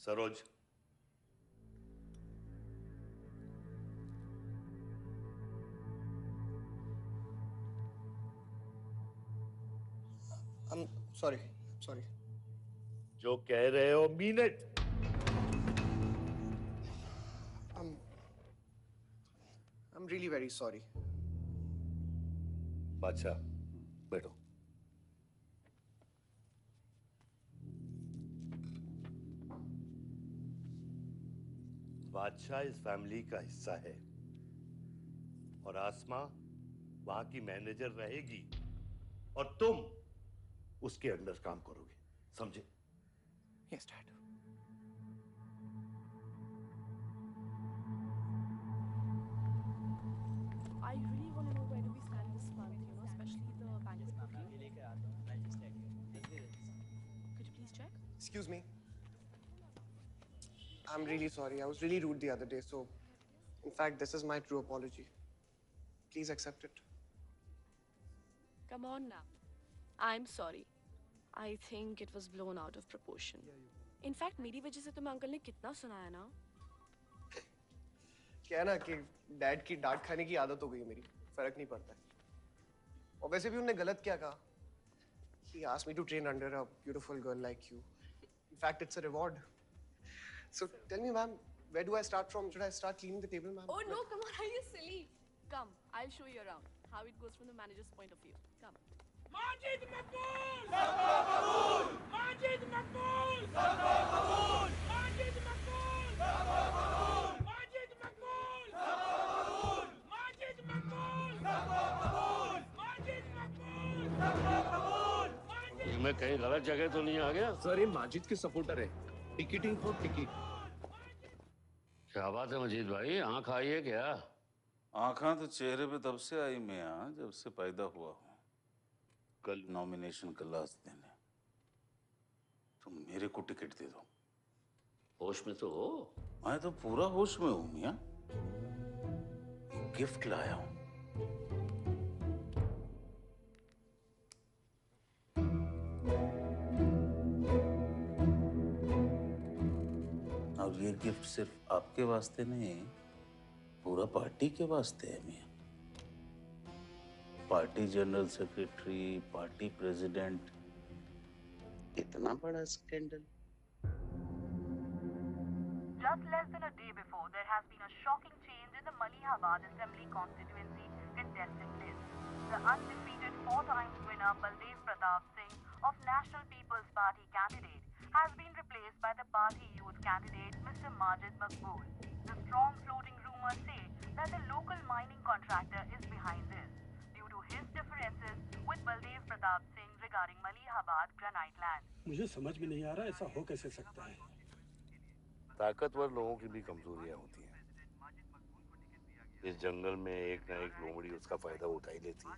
सरोज, सॉरी। जो कह रहे हो mean it. I'm really very sorry. बादशाह, बैठो। बादशाह इस फैमिली का हिस्सा है और आसमा वहां की मैनेजर रहेगी और तुम उसके अंडर काम करोगे, समझे? Yes, Dad. I really want to know where do we stand this month, you know, especially the bank is booking. Could you please check? Excuse me. I'm really sorry. I was really rude the other day, so in fact, this is my true apology. Please accept it. Come on now. I'm sorry. I think it was blown out of proportion. In fact, मेरी वजह से तुम्हें uncle ने कितना सुनाया ना? क्या है ना कि डैड की डांट खाने की आदत हो गई है मेरी, फर्क नहीं पड़ता है। और वैसे भी उन्होंने गलत क्या कहा? He asked me to train under a beautiful girl like you. In fact, it's a reward. So tell me, ma'am, where do I start from? Should I start cleaning the table, ma'am? Oh no, come on, are you silly? Come, I'll show you around how it goes from the manager's point of view. Come. Majid मकबूल! सबको कबूल! माजिद मकबूल! सबको कबूल! माजिद मकबूल! सबको कबूल! माजिद मकबूल! सबको कबूल! माजिद मकबूल! सबको कबूल! माजिद मकबूल! सबको कबूल! मैं कहीं गलत जगह तो नहीं आ गया? सर ये माजिद के सपोर्टर है। Ticketing for ticket. क्या बात है मजीद भाई, आंख आई है क्या? आंखा तो चेहरे पे तब से आई मैं जब से पैदा हुआ हूँ। कल नॉमिनेशन का लास्ट दिन है, तुम मेरे को टिकट दे दो। होश में तो हो? मैं तो पूरा होश में हूँ मियाँ। गिफ्ट लाया हूँ। और ये गिफ्ट सिर्फ आपके वास्ते नहीं, पूरा पार्टी के वास्ते है मियाँ। Party general secretary, party president, इतना बड़ा scandal. Just less than a day before, there has been a shocking change in the Malihabad Assembly constituency contestant list. The undefeated 4-time winner Baldev Pratap Singh of National People's Party candidate has been replaced replaced by the party youth candidate Mr. Majid Maqbool. The strong floating rumors say that the local mining contractor is behind this due to his differences with Baldev Pratap Singh regarding Malihabad granite land. मुझे समझ में नहीं आ रहा ऐसा हो कैसे सकता है। ताकतवर लोगों की भी कमजोरियां होती हैं। इस जंगल में एक ना एक लोमड़ी उसका फायदा उठा ही लेती है।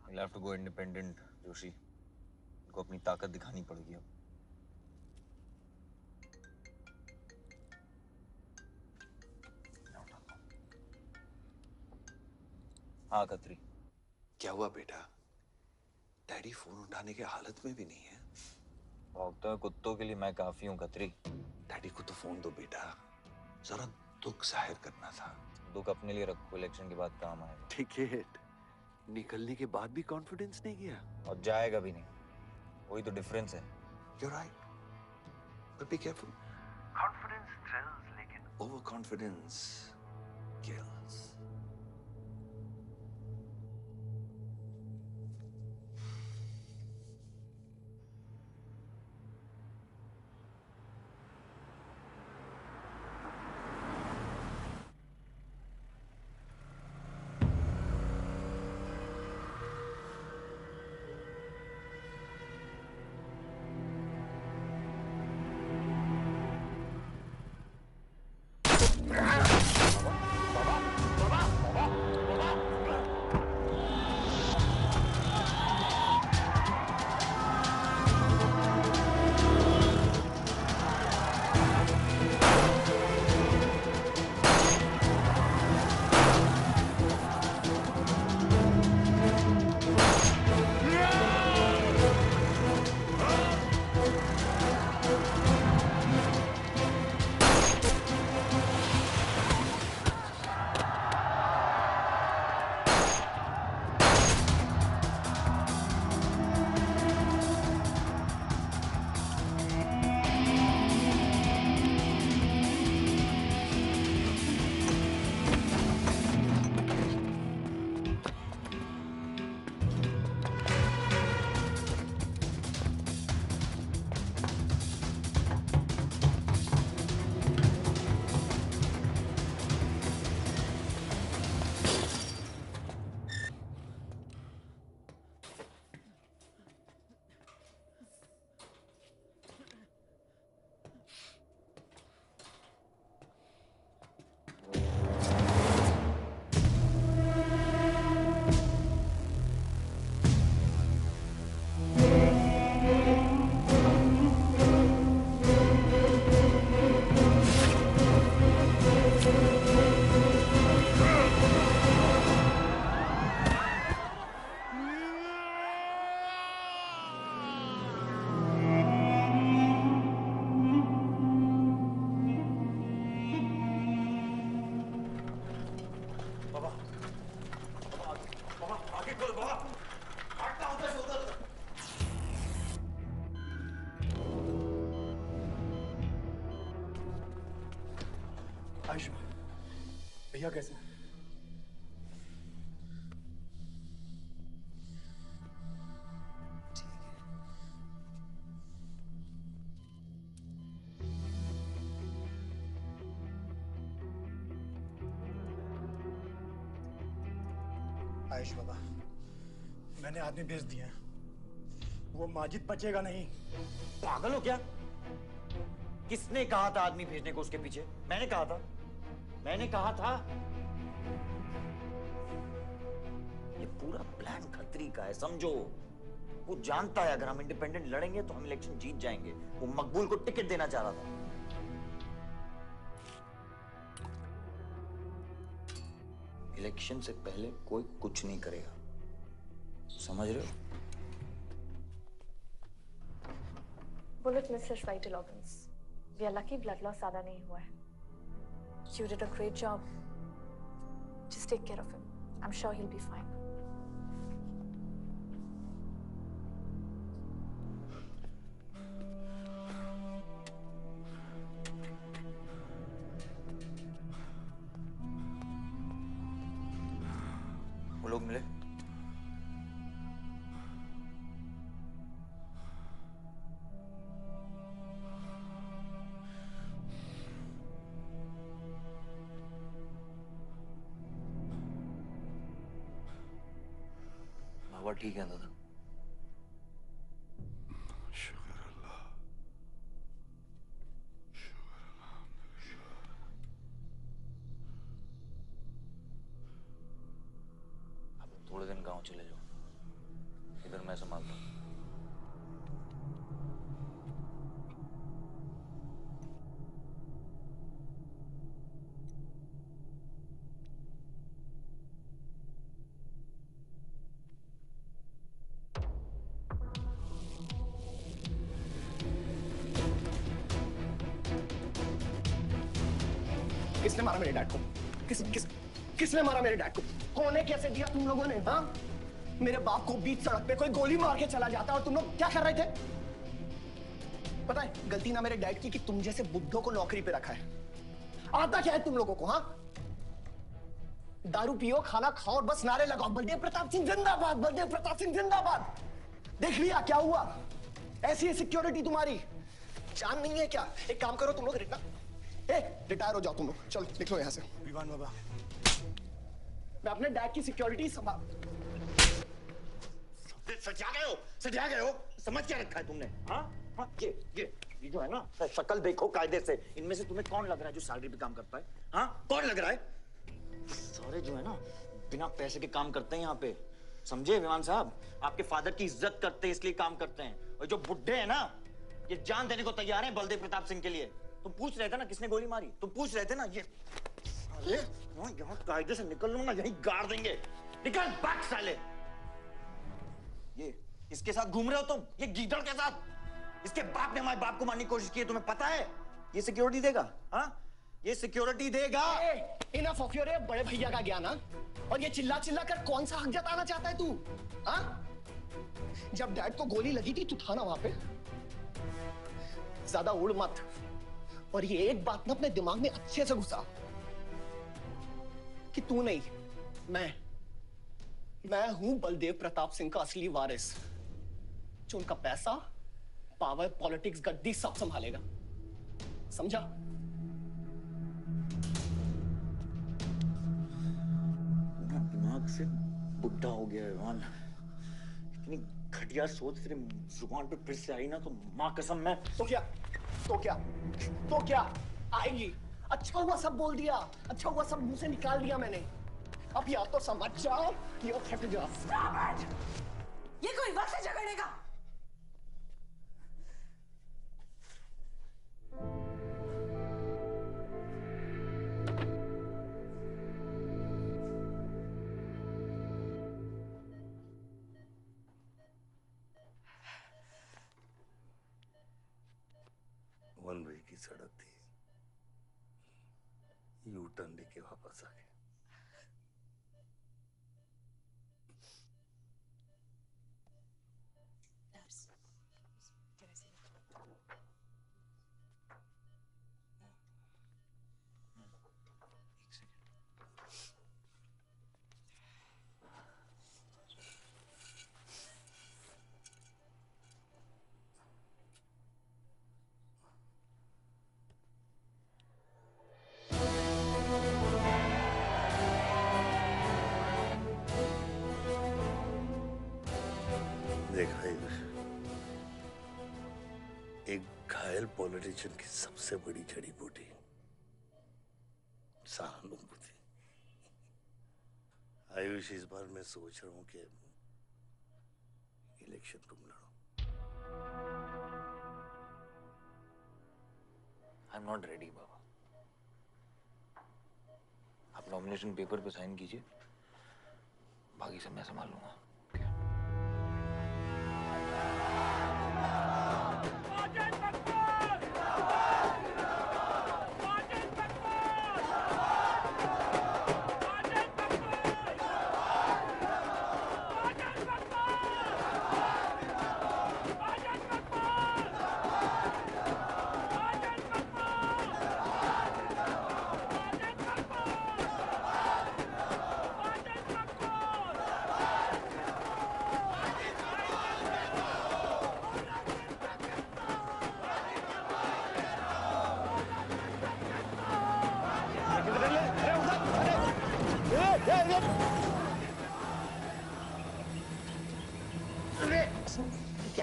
You'll have to go independent, Joshi. उनको अपनी ताकत दिखानी पड़ेगी अब। हाँ खत्री। क्या हुआ बेटा? डैडी फोन उठाने के हालत में भी नहीं है। भौंकते हुए कुत्तों के लिए मैं काफी हूँ खत्री। डैडी को तो फोन दो बेटा, जरा दुख जाहिर करना था। दुख अपने लिए रखो, इलेक्शन के बाद काम आएगा। टिकट निकलने के बाद भी कॉन्फिडेंस नहीं गया और जाएगा भी नहीं, वही तो डिफरेंस है। You're right, but be careful. Confidence thrills, लेकिन overconfidence kills. आयुष्मान, भैया कैसे? आयुष बाबा, मैंने आदमी भेज दिए हैं। वो माजिद बचेगा नहीं। पागल हो क्या? किसने कहा था आदमी भेजने को उसके पीछे? मैंने कहा था। ये पूरा प्लान खत्री का है, समझो। वो जानता है अगर हम इंडिपेंडेंट लड़ेंगे तो हम इलेक्शन जीत जाएंगे। वो मकबूल को टिकट देना चाह रहा था। इलेक्शन से पहले कोई कुछ नहीं करेगा, समझ रहे हो? Bullet missed his vital organs. We are lucky blood loss ज़्यादा नहीं हुआ है. You did a great job. Just take care of him. I'm sure he'll be fine. वो लोग मिले? हवा ठीक है दादा? थोड़े दिन गांव चले जाओ, इधर मैं संभालता हूँ। किसने मारा मेरे डैड को? किसने मारा मेरे डैड को? कौन है? कैसे दिया तुम लोगों ने? हाँ, मेरे बाप को बीच सड़क पे कोई गोली मार के चला जाता और तुम लोग क्या कर रहे थे? पता है गलती ना मेरे डैड की कि तुम जैसे बुड्ढों को नौकरी पे रखा है। आता क्या है तुम लोगों को? हाँ, दारू पियो, खाना खाओ और बस नारे लगाओ, बलदेव प्रताप सिंह जिंदाबाद, बलदेव प्रताप सिंह जिंदाबाद। देख लिया क्या हुआ? ऐसी है सिक्योरिटी तुम्हारी? जान नहीं है क्या? एक काम करो तुम लोग, रिटायर हो जाओ तुम लोग, चलो निकलो यहाँ से। विवान बाबा, मैं अपने डैड की सिक्योरिटी संभाल। सजा गए हो, समझ क्या रखा है तुमने? हाँ हाँ, ये जो है ना, शक्ल देखो कायदे से, इनमें से तुम्हें कौन लग रहा है जो सैलरी पे काम करता है? हाँ, कौन लग रहा है? सारे जो है ना बिना पैसे के काम करते हैं यहाँ पे, समझे विमान साहब? आपके फादर की इज्जत करते हैं इसलिए काम करते हैं, और जो बुड्ढे हैं ना ये जान देने को तैयार हैं बलदेव प्रताप सिंह के लिए। तुम पूछ रहे थे ना किसने गोली मारी? तुम पूछ रहे थे ना? ये अरे यहाँ कायदे से निकल लो ना, यहीं गाड़ देंगे। निकल बैक साले। ये इसके साथ घूम रहे हो तुम, ये गीदड़ के साथ? इसके बाप ने हमारे बाप को मारने की कोशिश की है, तुम्हें पता है? ये सिक्योरिटी देगा? हाँ, ये सिक्योरिटी देगा। इनफ ऑफ योर बड़े भैया का ज्ञान। और ये चिल्ला चिल्ला कर कौन सा हक जताना चाहता है तू? हाँ, जब डैड को गोली लगी थी तू था ना वहां पे? ज्यादा उड़ मत, और ये एक बात ना अपने दिमाग में अच्छे से घुसा कि तू नहीं, मैं हूं बलदेव प्रताप सिंह का असली वारिस, जो उनका पैसा, पावर, पॉलिटिक्स, गद्दी सब संभालेगा। समझा? दिमाग से बुढ़ा हो गया है मान। इतनी घटिया सोच तेरे जुबान पे फिर से आई ना तो माँ कसम मैं तो क्या आएगी? अच्छा हुआ सब बोल दिया, अच्छा हुआ सब मुंह से निकाल दिया मैंने। अब या तो समझ जाओ या फट जाओ। ये कोई वक्त है झगड़ने का? वन वे की सड़क थी, यू टर्न लेके वापस आ गए। देखा एक घायल पॉलिटिशियन की सबसे बड़ी जड़ी बूटी सहानुभूति। आयुष, इस बार मैं सोच रहा हूं कि इलेक्शन तुम लड़ो। आई एम नॉट रेडी बाबा। आप नॉमिनेशन पेपर पे साइन कीजिए, बाकी सब मैं संभालूंगा।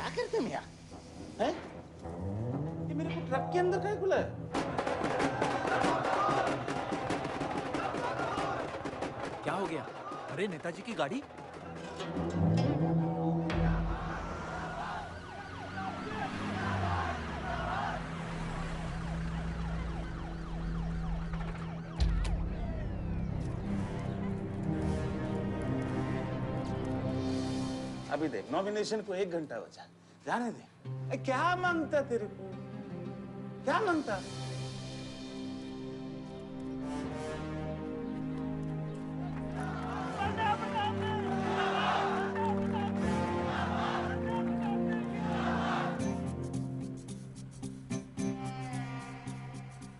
क्या करते मियाँ? हैं? ये मेरे को ट्रक के अंदर क्या खुला है? क्या हो गया? अरे नेताजी की गाड़ी। अभी देख, नॉमिनेशन को 1 घंटा बचा, जाने दे। क्या मांगता तेरे को? क्या मांगता?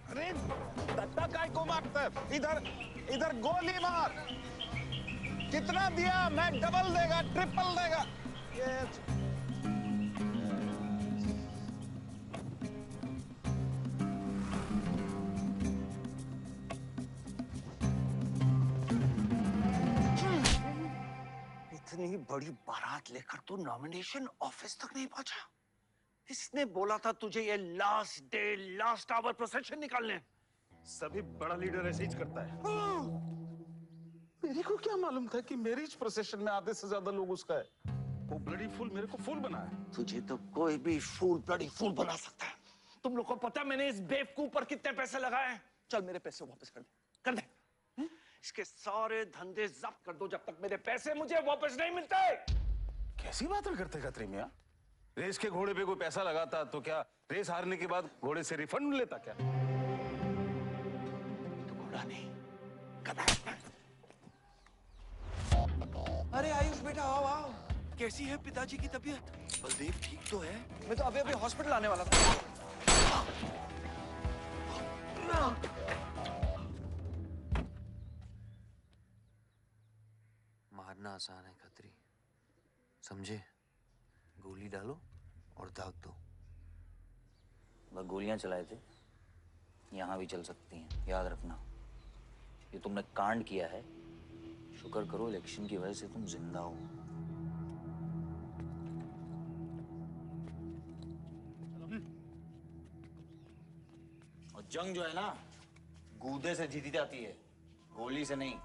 अरे दत्ता काय को मारता है? इधर इधर गोली मार। कितना दिया? मैं डबल देगा, ट्रिपल देगा। ये इतनी बड़ी बारात लेकर तू नॉमिनेशन ऑफिस तक नहीं पहुंचा। इसने बोला था तुझे ये last day last hour procession निकालने। सभी बड़ा लीडर ऐसे ही करता है। मेरे को क्या मालूम था कि मैरिज प्रोसेशन में आधे से ज्यादा लोग उसका है। वो ब्लडी फूल मेरे को फूल बना है। तुझे तो कोई भी फूल ब्लडी फूल बना सकता है। तुम लोग को पता है मैंने इस बेवकूफ पर कितने पैसे लगाए हैं? चल मेरे पैसे वापस कर दे, कर दे। इसके सारे धंधे जब्त कर दो जब तक मेरे पैसे मुझे वापस नहीं मिलते। कैसी बातें करते खतरे मियां? रेस के घोड़े पे कोई पैसा लगाता तो क्या रेस हारने के बाद घोड़े से रिफंड लेता क्या? तो घोड़ा नहीं, गधा। अरे आयुष बेटा आओ आओ। कैसी है पिताजी की तबीयत? बलदेव ठीक तो है? मैं तो अभी अभी हॉस्पिटल आने वाला था। मारना आसान है खत्री, समझे? गोली डालो और दाग दो। वह गोलियां चलाए थे, यहां भी चल सकती हैं, याद रखना। ये तुमने कांड किया है, शुक्र करो इलेक्शन की वजह से तुम जिंदा हो। और जंग जो है ना, गूदे से जीती जाती है, गोली से नहीं।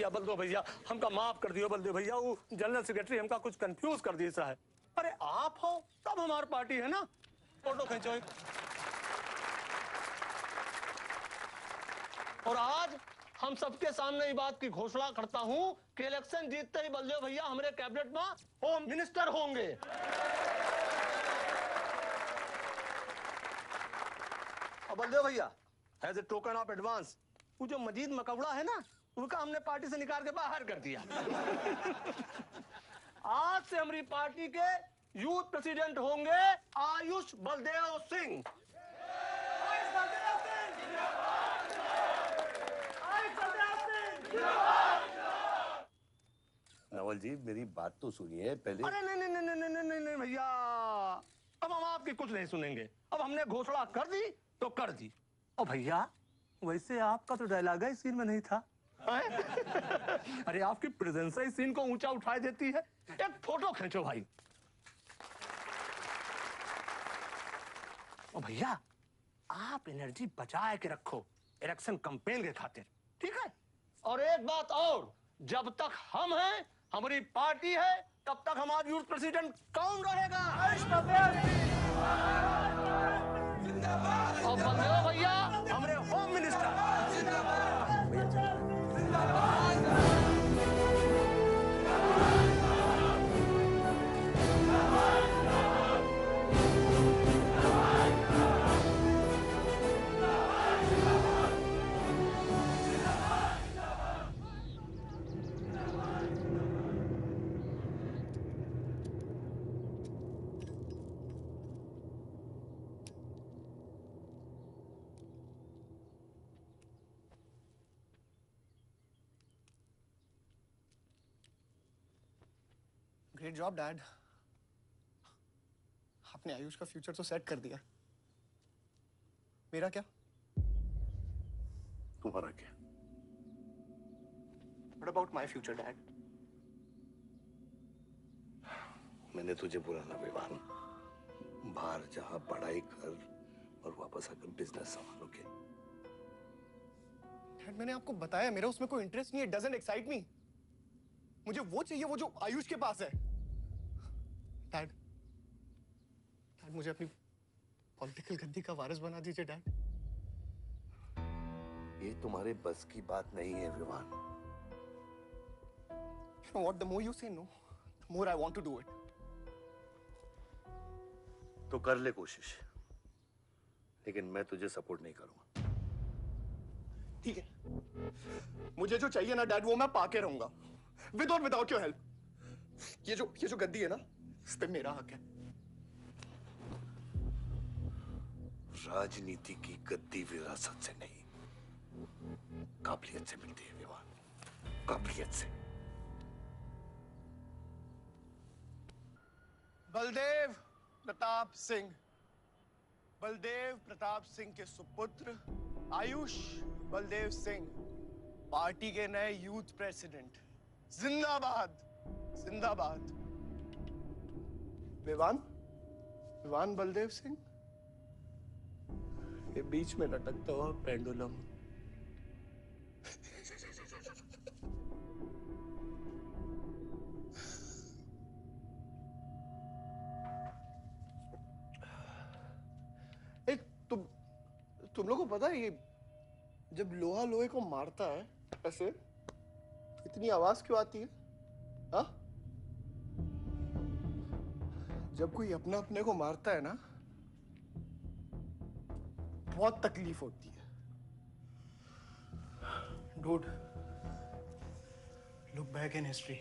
बलदेव भैया हमका माफ कर दियो। बलदेव भैया वो जनरल सेक्रेटरी हमका कुछ कंफ्यूज कर दिया है। अरे आप हो तब हमारी पार्टी है ना। फोटो खींचो। और आज हम सबके सामने ये बात की घोषणा करता हूं कि इलेक्शन जीतते ही बलदेव भैया हमारे कैबिनेट में होम मिनिस्टर होंगे। और बलदेव भैया as a token of advance वो जो मजीद मकबड़ा है ना, उसका हमने पार्टी से निकाल के बाहर कर दिया। आज से हमारी पार्टी के यूथ प्रेसिडेंट होंगे आयुष बलदेव सिंह। नवल जी मेरी बात तो सुनिए पहले। अरे नहीं भैया, अब हम आपकी कुछ नहीं सुनेंगे। अब हमने घोषणा कर दी तो कर दी। और भैया वैसे आपका तो डायलॉग ही सीन में नहीं था। अरे आपकी प्रेजेंस ही सीन को ऊंचा उठा देती है। एक फोटो खींचो भाई। और भैया आप एनर्जी बचाए के रखो इलेक्शन कैंपेन के खातिर, ठीक है? और एक बात और, जब तक हम हैं, हमारी पार्टी है, तब तक हमारा यूथ प्रेसिडेंट कौन रहेगा? और बलदेव भैया हमारे home minister. Great job dad. आपने आयुष का फ्यूचर तो सेट कर दिया, मेरा क्या? तुम्हारा क्या? What about my future, Dad? मैंने तुझे बोला ना विवान, बाहर जहां पढ़ाई कर और वापस आकर बिजनेस संभालोगे। डैड मैंने आपको बताया मेरा उसमें कोई इंटरेस्ट नहीं है, डजंट एक्साइट मी। मुझे वो चाहिए वो जो आयुष के पास है। डैड मुझे अपनी पॉलिटिकल गद्दी का वारिस बना दीजिए डैड। ये तुम्हारे बस की बात नहीं है Vivaan. You know what? The more you say no, the more I want to do it. तो कर ले कोशिश, लेकिन मैं तुझे सपोर्ट नहीं करूंगा। ठीक है, मुझे जो चाहिए ना डैड वो मैं पाके रहूंगा, विद और विदाउट योर हेल्प। ये जो गद्दी है ना, इस पे मेरा हक है। राजनीति की गद्दी विरासत से नहीं, काबिलियत से मिलती है विवान, काबिलियत से। बलदेव प्रताप सिंह, बलदेव प्रताप सिंह के सुपुत्र आयुष बलदेव सिंह, पार्टी के नए यूथ प्रेसिडेंट। जिंदाबाद जिंदाबाद। विवान बलदेव सिंह, ये बीच में लटकता हुआ पेंडुलम। तुम लोगों को पता है ये जब लोहा लोहे को मारता है ऐसे इतनी आवाज क्यों आती है? हाँ? जब कोई अपना अपने को मारता है ना बहुत तकलीफ होती है। Dude, look back in history.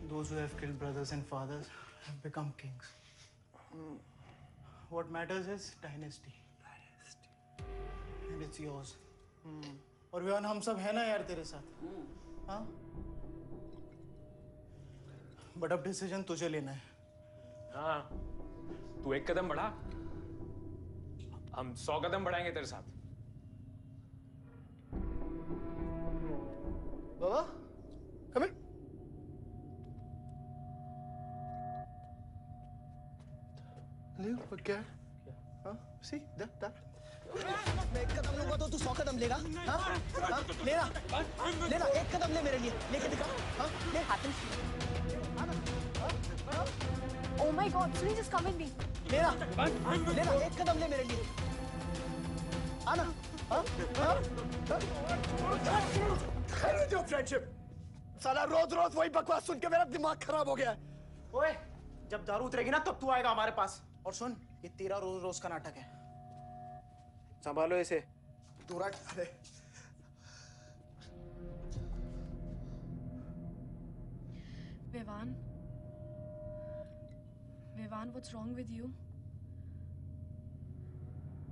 Those who have killed brothers and fathers have become kings. What matters is dynasty. And it's yours. और विवान हम सब है ना यार तेरे साथ, हाँ? बट अब डिसीजन तुझे लेना है। हाँ, तू एक कदम बढ़ा, हम 100 कदम बढ़ाएंगे तेरे साथ। बाबा, come here. क्या? हाँ? See that? मैं एक कदम लूंगा तो तू 100 कदम लेगा? हाँ? हाँ? लेना, एक कदम ले मेरे लिए, लेके दिखा। हाँ? ले हाथ Oh my God, Sunil, just come with me. लेना, एक कदम ले मेरे लिए। आना, हाँ? जो फ्रेंडशिप, साला रोज वही बकवास सुन के मेरा दिमाग खराब हो गया है। ओए, जब दारू उतरेगी ना तब तू आएगा हमारे पास। और सुन, ये तेरा रोज का नाटक है, संभालो इसे। दूरा अरे Vivaan, what's wrong with you?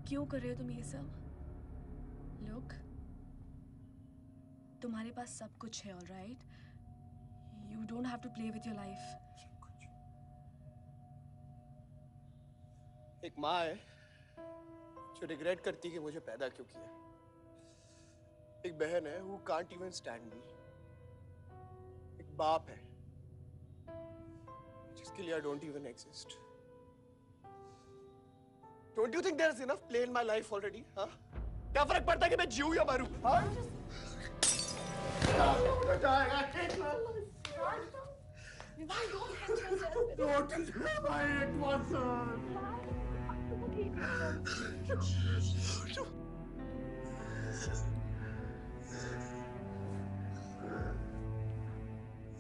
क्यों कर रहे हो तुम ये सब? Look, तुम्हारे पास सब कुछ है, all right? You don't have to play with your life. एक माँ है जो रिग्रेट करती कि मुझे पैदा क्यों किया। एक बहन है who can't even stand me. एक बाप है जिसके लिए I don't even exist. Don't you think there is enough play in my life already? हाँ? क्या फर्क पड़ता है कि मैं जीऊँ या मरूँ? हाँ?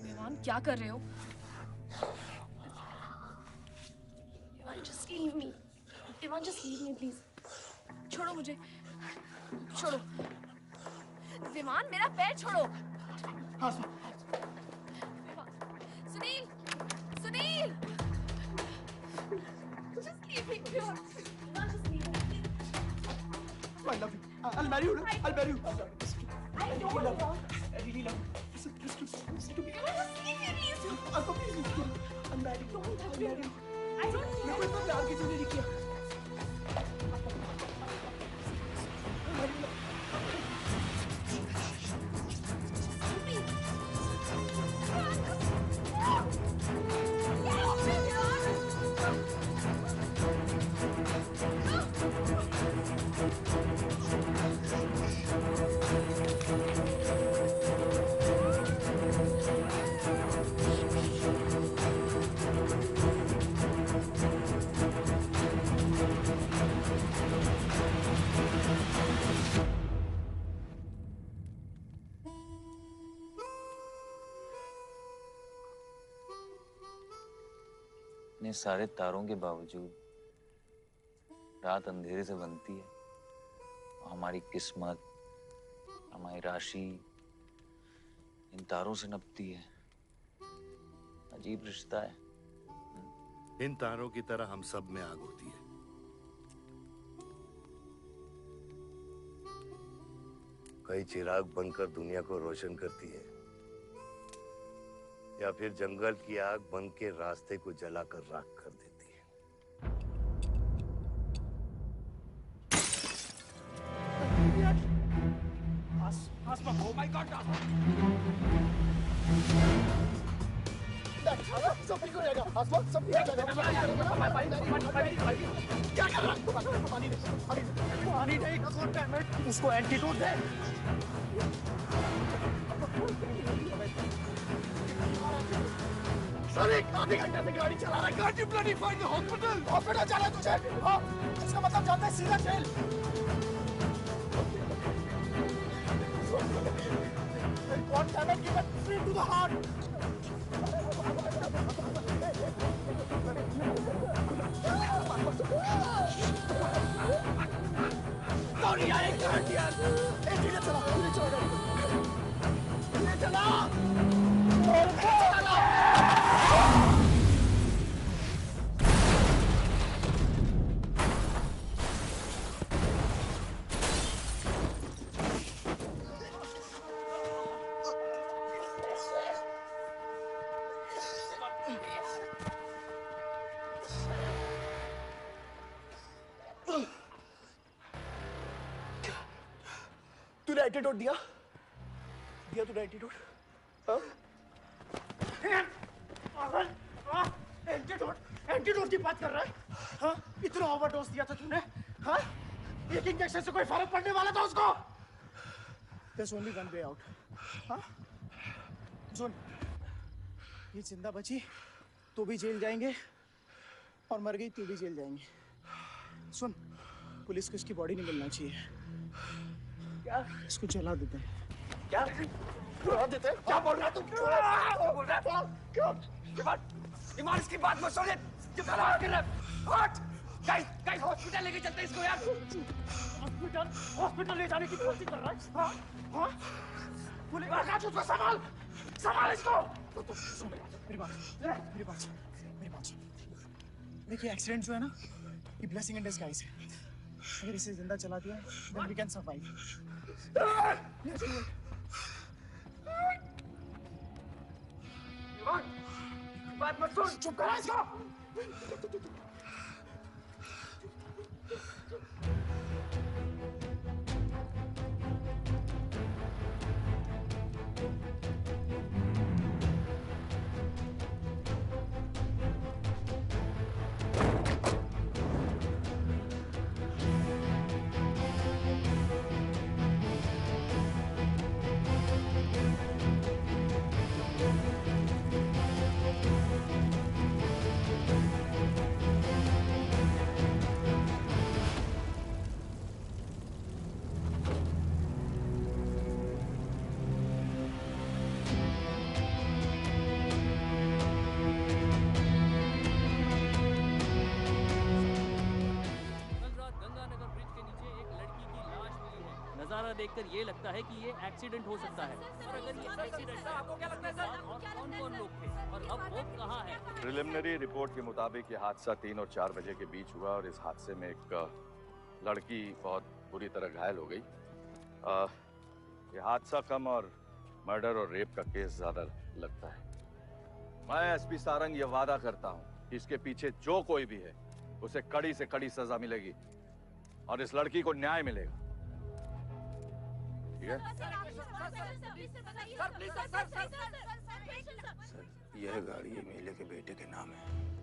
विवान, क्या कर रहे हो? Just leave me. Ivan, just leave me, please. छोड़ो मुझे, छोड़ो। विमान, मेरा पैर छोड़ो। हाँ, Sunil, Sunil, just leave me, Ivan, just leave me. I love you. I'll marry you. I'll marry you. I don't love. I really love you. Listen. to be. Leave me, please. Alko, please leave me. I'm married. Don't touch me. I don't need मेरे को इतना प्यार किसी ने नहीं किया। इतने सारे तारों के बावजूद रात अंधेरे से बनती है। हमारी किस्मत, हमारी राशि इन तारों से नपती है। अजीब रिश्ता है। इन तारों की तरह हम सब में आग होती है। कई चिराग बनकर दुनिया को रोशन करती है, या फिर जंगल की आग बन के रास्ते को जलाकर राख कर देती है। Oh my God! सब ठीक हो जाएगा। आसमान सब ठीक हो जाएगा। क्या कर रहा है? पानी नहीं। उसको एंटीडोट दे। सर एक आधे घंटे से गाड़ी चला रहा है। Can't you bloody find the hospital? Hospital जाना है तुझे? हाँ, इसका मतलब जानता है सीधा jail. God damn it, give it straight to the heart. Sorry, I can't hear. Hey, धीरे चला धीरे चला। तूने एंटीडोट दिया तूने एंटीडोट? एंटीडोट की बात कर रहा है? हाँ? इतना ओवरडोज दिया था तूने? हाँ? एक इंजेक्शन से कोई फर्क पड़ने वाला था उसको? There's only one way out. हाँ? सुन, ये जिंदा बची तो भी जेल जाएंगे और मर गई तो भी जेल जाएंगे। सुन, पुलिस को इसकी बॉडी नहीं मिलना चाहिए। क्या? इसको जला देते हैं। क्या? जला देते हैं? क्या बोल रहा है तू? क्या बोल रहा है? क्यों? दिमाग इसकी बात मत सुन। कितना बात कर रहा है? हट! गाइस हॉस्पिटल लेके चलते हैं इसको यार। हॉस्पिटल ले जाने की कोशिश कर रहा है? हाँ? हाँ? पुलिस का उसको संभाल इसको। सुन मेरी बात। देखिए एक्सीडेंट जो है ना, ये ब्लेसिंग इन डिस्गाइज है। अगर इसे जिंदा चला दिया, then we can survive. बात मत सुन, चुप करा इसको। नजारा देखकर ये लगता है कि ये एक्सीडेंट हो सकता है। और अगर ये एक्सीडेंट था, आपको क्या लगता है सर? और कौन-कौन लोग थे और अब वो कहाँ है? प्रिलिमिनरी रिपोर्ट के मुताबिक ये हादसा 3 और 4 बजे के बीच हुआ और इस हादसे में एक लड़की बहुत बुरी तरह घायल हो गई। ये हादसा कम और मर्डर और रेप का केस ज्यादा लगता है। मैं एसपी सारंग ये वादा करता हूं कि इसके पीछे जो कोई भी है उसे कड़ी से कड़ी सजा मिलेगी और इस लड़की को न्याय मिलेगा। ठीक है? सर, यह गाड़ी एमएलए के बेटे के नाम है।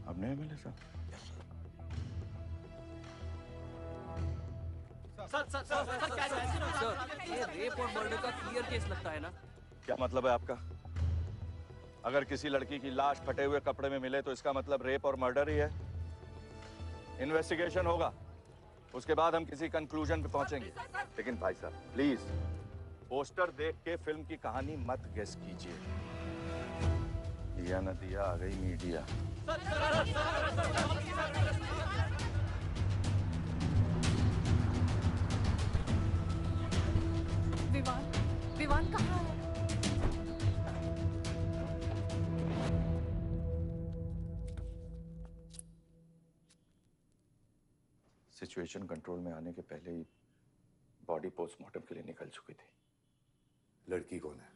अब नहीं मिले सर? सर, ये रेप और मर्डर का क्लियर केस लगता है ना? क्या मतलब है आपका? अगर किसी लड़की की लाश फटे हुए कपड़े में मिले तो इसका मतलब रेप और मर्डर ही है। इन्वेस्टिगेशन होगा, उसके बाद हम किसी कंक्लूजन पे पहुंचेंगे। लेकिन भाई साहब प्लीज पोस्टर देख के फिल्म की कहानी मत गेस कीजिए। दिया न दिया, आ गई मीडिया। विवान, विवान कहाँ है? सिचुएशन कंट्रोल में आने के पहले ही बॉडी पोस्टमार्टम के लिए निकल चुकी थी। लड़की कौन है?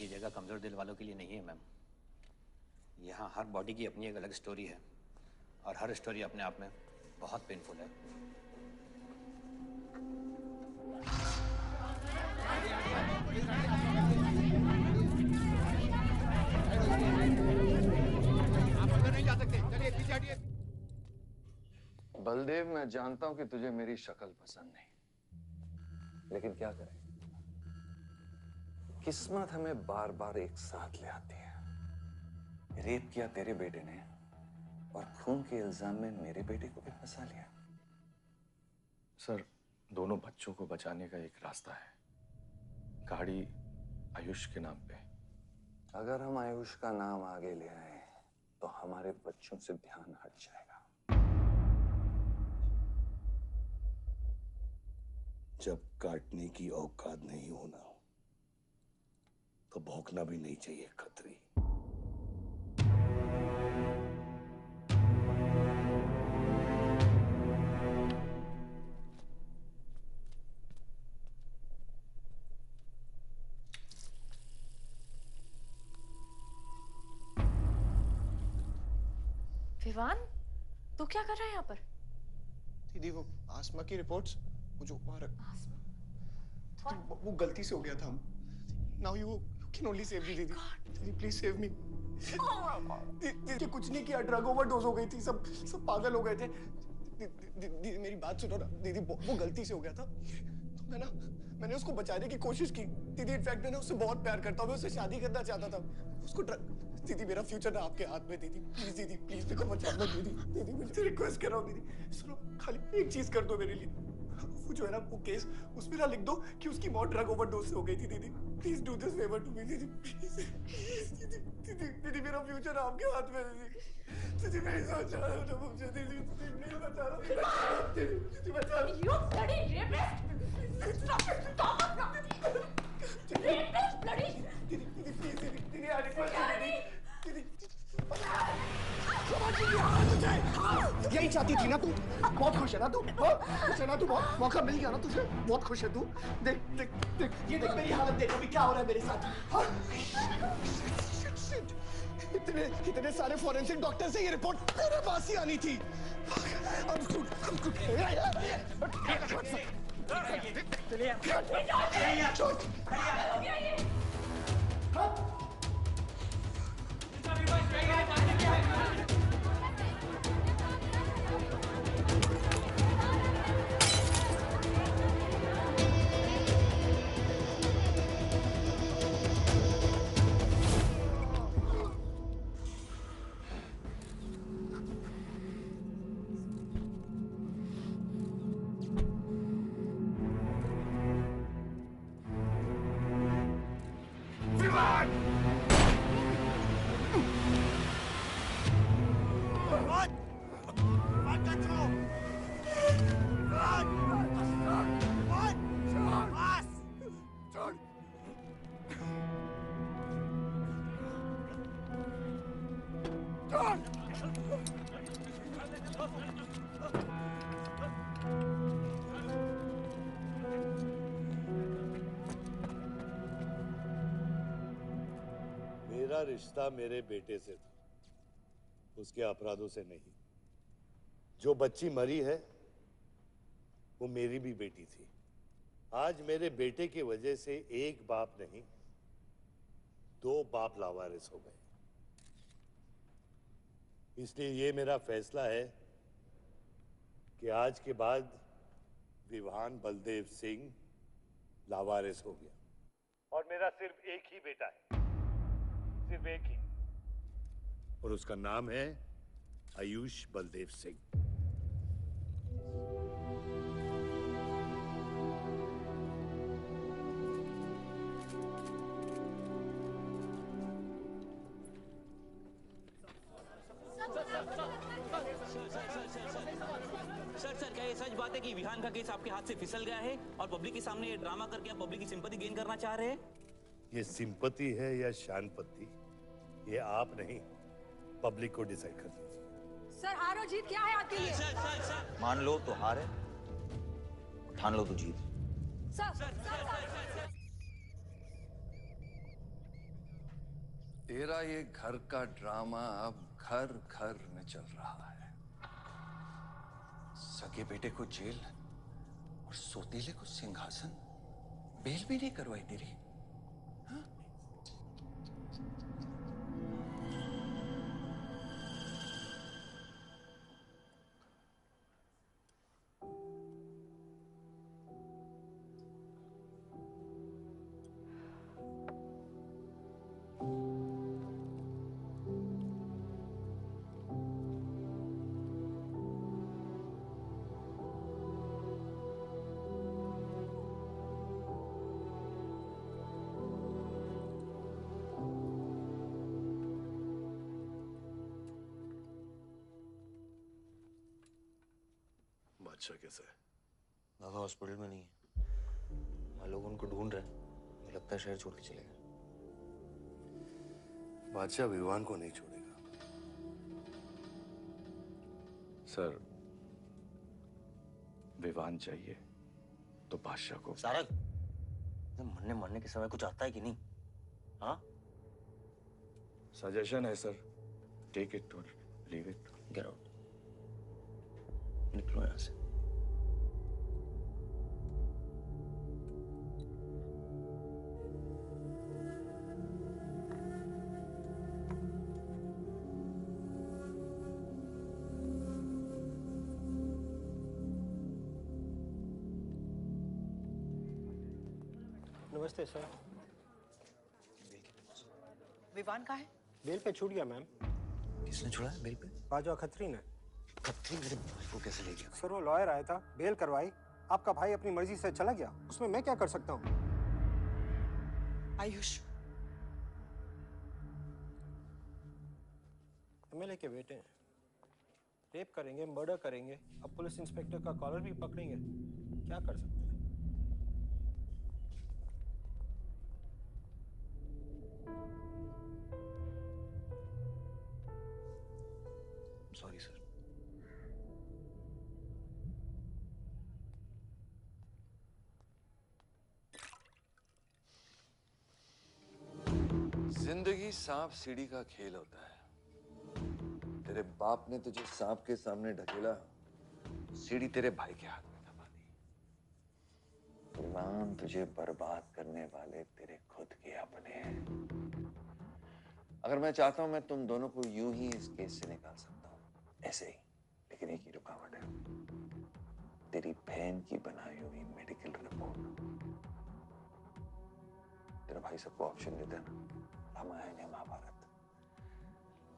ये जगह कमजोर दिल वालों के लिए नहीं है मैम। यहाँ हर बॉडी की अपनी एक अलग स्टोरी है और हर स्टोरी अपने आप में बहुत पेनफुल है। आप अंदर नहीं जा सकते, चलिए पीछे हटिए। बलदेव, मैं जानता हूं कि तुझे मेरी शक्ल पसंद नहीं, लेकिन क्या करें, किस्मत हमें बार बार एक साथ ले आती है। रेप किया तेरे बेटे ने और खून के इल्जाम में मेरे बेटे को भी फंसा लिया। सर, दोनों बच्चों को बचाने का एक रास्ता है, गाड़ी आयुष के नाम पे। अगर हम आयुष का नाम आगे ले आए तो हमारे बच्चों से ध्यान हट जाएगा। जब काटने की औकात नहीं होना तो भौंकना भी नहीं चाहिए खतरी। विवान, तू क्या कर रहा है यहाँ पर? दीदी वो आसमा की रिपोर्ट्स, वो जो वहाँ वो गलती से हो गया था। Now you can only save me, दीदी। दीदी please save me। दीदी कुछ नहीं किया, ड्रग ओवरडोज हो गई थी, सब पागल हो गए थे। दीदी मेरी बात सुनो ना, दीदी वो गलती से हो गया था। तो मैंने उसको बचाने की कोशिश की। दीदी इनफैक्ट मैं उससे बहुत प्यार करता हूँ, मैं उससे शादी करना चाहता था। उसको दीदी मेरा फ्यूचर ना आपके हाथ में। दीदी प्लीज मेरे को बचा लो दीदी। दीदी मुझे रिक्वेस्ट कर रहा हूँ दीदी, सुनो खाली एक चीज कर दो मेरे लिए। वो जो है ना वो केस, उसमें ना लिख दो कि उसकी मौत ड्रग ओवरडोज से हो गई थी। दीदी please do this favour to me दीदी, प्लीज। दीदी मेरा फ्यूचर आपके हाथ में। दीदी मेरी सोच रहा है ना मुझे। दीदी प्लीज बचा लो, दीदी बचा लो। You bloody rapist! Stop it! Stop it! Rapist, bloody! दीदी प्लीज दीदी आई रिक्वेस्ट दीदी। यही चाहती थी ना तू? बहुत खुश है ना तू? खुश है ना तू? बहुत मौका मिल गया ना तुझे? बहुत खुश है तू? देख देख देख, ये देख मेरी हालत, देख अभी क्या हो रहा है मेरे साथ। इतने सारे फॉरेंसिक डॉक्टर से ये रिपोर्ट मेरे पास ही आनी थी। मेरा रिश्ता मेरे बेटे से था, उसके अपराधों से नहीं। जो बच्ची मरी है वो मेरी भी बेटी थी। आज मेरे बेटे की वजह से एक बाप नहीं, दो बाप लावारिस हो गए। इसलिए ये मेरा फैसला है कि आज के बाद विवान बलदेव सिंह लावारिस हो गया और मेरा सिर्फ एक ही बेटा है, सिर्फ एक ही, और उसका नाम है आयुष बलदेव सिंह। सर क्या ये सच बात है कि विहान का केस आपके हाथ से फिसल गया है और पब्लिक के सामने ये ड्रामा करके आप पब्लिक की सिंपैथी गेन करना चाह रहे हैं? ये सिंपैथी है या शानपत्ती, ये आप नहीं, पब्लिक को डिसाइड कर दीजिए। सर हार और जीत क्या है आपके लिए? मान लो तो हार है, ठान लो तो जीत। तेरा ये घर का ड्रामा अब घर घर में चल रहा है। सगे बेटे को जेल और सोतीले को सिंहासन, बेल भी नहीं करवाई तेरी। बादशाह कैसा है? बाबा हॉस्पिटल में नहीं है, लोग उनको ढूंढ रहे हैं। मुझे लगता है शहर छोड़ के चले गए। बादशाह विवान को नहीं छोड़ेगा। सर, विवान चाहिए तो बादशाह को। सारंग, मरने के समय कुछ आता है कि नहीं? हाँ? सजेशन है सर, टेक इट और लीव इट। गेट आउट, निकलो यहां से। नमस्ते सर। विवान कहाँ है? बेल पे छूट गया मैम। किसने छुड़ा है बेल पे? बाजवा खत्री ने। खत्री मेरे भाई को कैसे ले गया? सर वो लॉयर आया था, बेल करवाई, आपका भाई अपनी मर्जी से चला गया, उसमें मैं क्या कर सकता हूँ? आयुष एमएलए के बेटे हैं, रेप करेंगे, मर्डर करेंगे, अब पुलिस इंस्पेक्टर का कॉलर भी पकड़ेंगे, क्या कर सकते हैं? Sorry sir. जिंदगी सांप सीढ़ी का खेल होता है। तेरे बाप ने तुझे सांप के सामने ढकेला, सीढ़ी तेरे भाई के हाथ में दबा दी। गुलाम तुझे बर्बाद करने वाले तेरे खुद के अपने हैं। अगर मैं चाहता हूं मैं तुम दोनों को यूं ही इस केस से निकाल सकता हूं, ऐसे ही, लेकिन एक ही रुकावट है, तेरी बहन की बनाई हुई मेडिकल रिपोर्ट। तेरा भाई सबको ऑप्शन देता है ना, रामायण या महाभारत।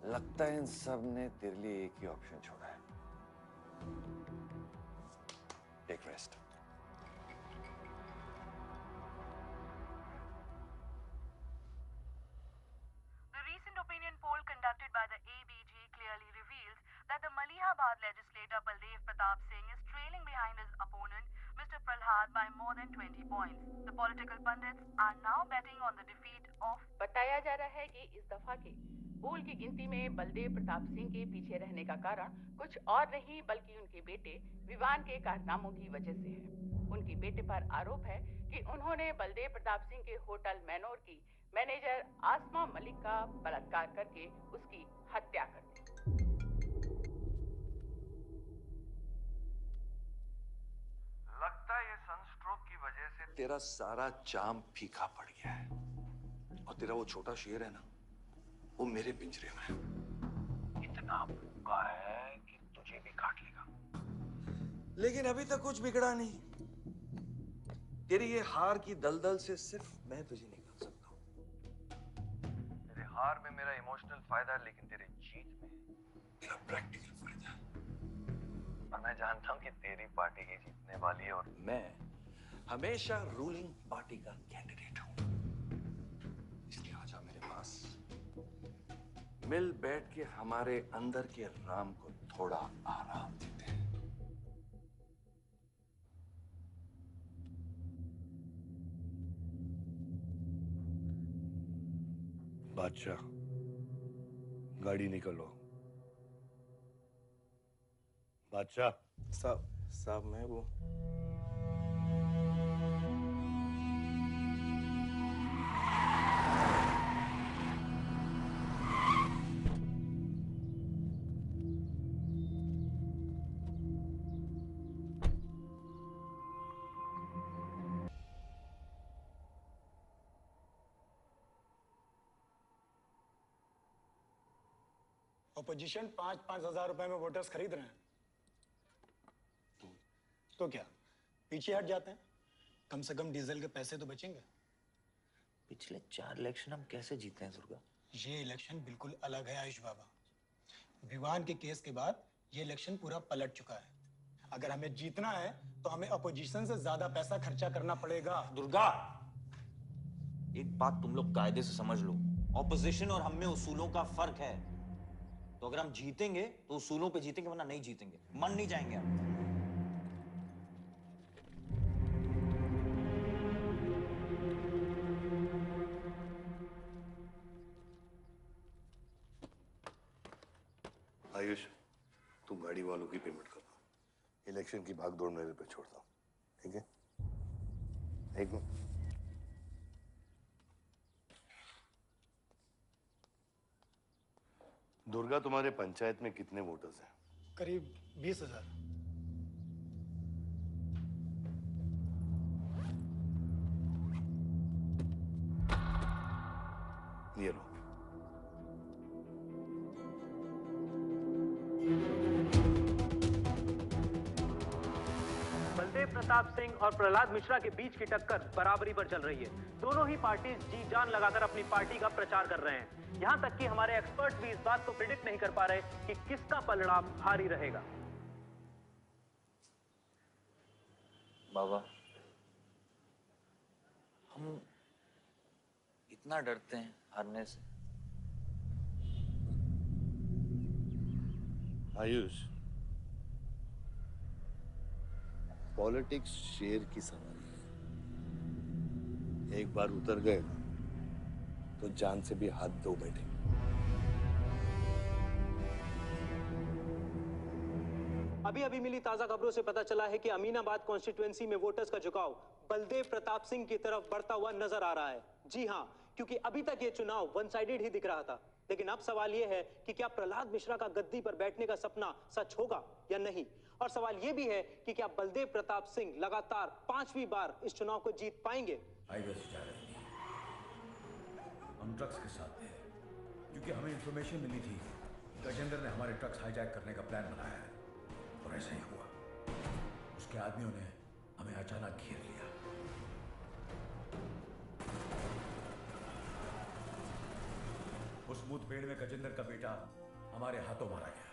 लगता है इन सब ने तेरे लिए एक ही ऑप्शन छोड़ा है, take rest. The recent opinion poll conducted by the ABG clearly reveals that the Malihabad legislator Baldev Pratap Singh is trailing behind his opponent, Mr. Mr. Prahlad by more than 20 points. The political pundits are now betting on the defeat of. बताया जा रहा है कि इस दफा के पोल की गिनती में बलदेव प्रताप सिंह के पीछे रहने का कारण कुछ और नहीं बल्कि उनके बेटे विवान के कारनामों की वजह से है। उनके बेटे पर आरोप है कि उन्होंने बलदेव प्रताप सिंह के होटल मैनोर की मैनेजर आसमा मलिक का बलात्कार करके उसकी हत्या कर दी। लगता है ये सनस्ट्रोक की वजह से तेरा सारा जाम फीका पड़ गया है और तेरा वो छोटा शेर है ना, वो मेरे पिंजरे में है। इतना भूखा है कि तुझे भी काट लेगा। लेकिन अभी तक कुछ बिगड़ा नहीं। तेरी ये हार की दलदल से सिर्फ मैं तुझे निकाल सकता हूँ। तेरे हार में मेरा इमोशनल फायदा है, लेकिन तेरे जीत में मेरा प्रैक्टिकल फायदा है। और मैं जानता हूँ कि तेरी पार्टी ही जीतने वाली है और मैं हमेशा रूलिंग पार्टी का कैंडिडेट हूँ। इसलिए आजा मेरे पास, मिल बैठ के हमारे अंदर के राम को थोड़ा आराम देते हैं। बादशाह, गाड़ी निकलो। बादशाह साहब मैं वो अपोजिशन 5-5 हजार रुपए में वोटर्स खरीद रहे हैं, तो क्या पीछे हट जाते हैं? कम से कम डीजल के पैसे तो बचेंगे। पिछले 4 इलेक्शन हम कैसे जीते हैं दुर्गा? ये इलेक्शन बिल्कुल अलग है आयुष बाबा। विवान के केस के बाद ये इलेक्शन पूरा पलट चुका है। अगर हमें जीतना है तो हमें अपोजिशन से ज्यादा पैसा खर्चा करना पड़ेगा। दुर्गा, एक बात तुम लोग कायदे से समझ लो, ऑपोजिशन और हम में उसूलों का फर्क है। तो अगर हम जीतेंगे तो उसूलों पे जीतेंगे, वरना नहीं जीतेंगे, मन नहीं जाएंगे हम। आयुष, तू गाड़ी वालों की पेमेंट कर दो। इलेक्शन की भाग दौड़ मेरे पे छोड़ दो, ठीक है? एक मिनट। दुर्गा, तुम्हारे पंचायत में कितने वोटर्स हैं? करीब 20,000। ये लो। बलदेव प्रताप सिंह और प्रहलाद मिश्रा के बीच की टक्कर बराबरी पर चल रही है। दोनों ही पार्टी जी जान लगाकर अपनी पार्टी का प्रचार कर रहे हैं। यहां तक कि हमारे एक्सपर्ट भी इस बात को प्रिडिक्ट नहीं कर पा रहे कि किसका पलड़ा भारी रहेगा। बाबा, हम इतना डरते हैं हारने से। आयुष, पॉलिटिक्स शेर की सवारी है। एक बार उतर गए तो जान से भी हाथ धो बैठे। अभी अभी मिली ताजा खबरों से पता चला है कि अमीनाबाद कॉन्स्टिट्यूएंसी में वोटर्स का झुकाव बलदेव प्रताप सिंह की तरफ बढ़ता हुआ नजर आ रहा है। जी हां, क्योंकि अभी तक ये चुनाव वन साइडेड ही दिख रहा था। लेकिन अब सवाल यह है कि क्या प्रहलाद मिश्रा का गद्दी पर बैठने का सपना सच होगा या नहीं। और सवाल यह भी है कि क्या बलदेव प्रताप सिंह लगातार 5वीं बार इस चुनाव को जीत पाएंगे। हाईवे से जा रहे थे, हम ट्रक्स के साथ थे, क्योंकि हमें इंफॉर्मेशन मिली थी गजेंद्र ने हमारे ट्रक्स हाईजैक करने का प्लान बनाया है। और ऐसा ही हुआ। उसके आदमियों ने हमें अचानक घेर लिया। उस मुठभेड़ में गजेंद्र का बेटा हमारे हाथों मारा गया।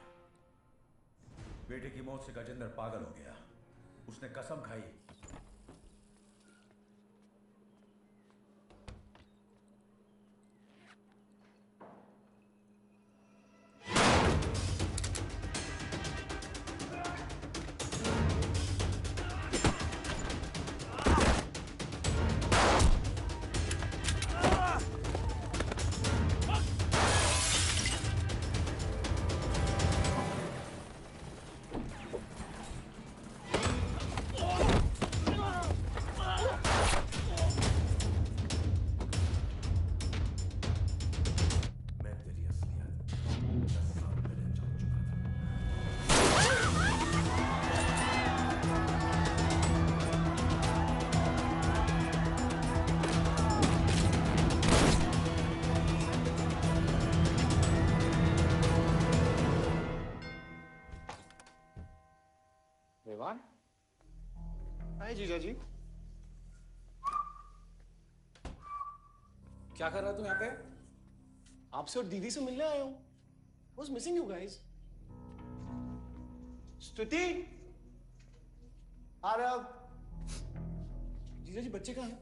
बेटे की मौत से गजेंद्र पागल हो गया। उसने कसम खाई विवान। हाय जीजा जी। क्या कर रहा तू यहाँ पे? आपसे और दीदी से मिलने आया हूँ। Was missing you guys. स्तुति, आरव, जीजा जी बच्चे कहाँ हैं?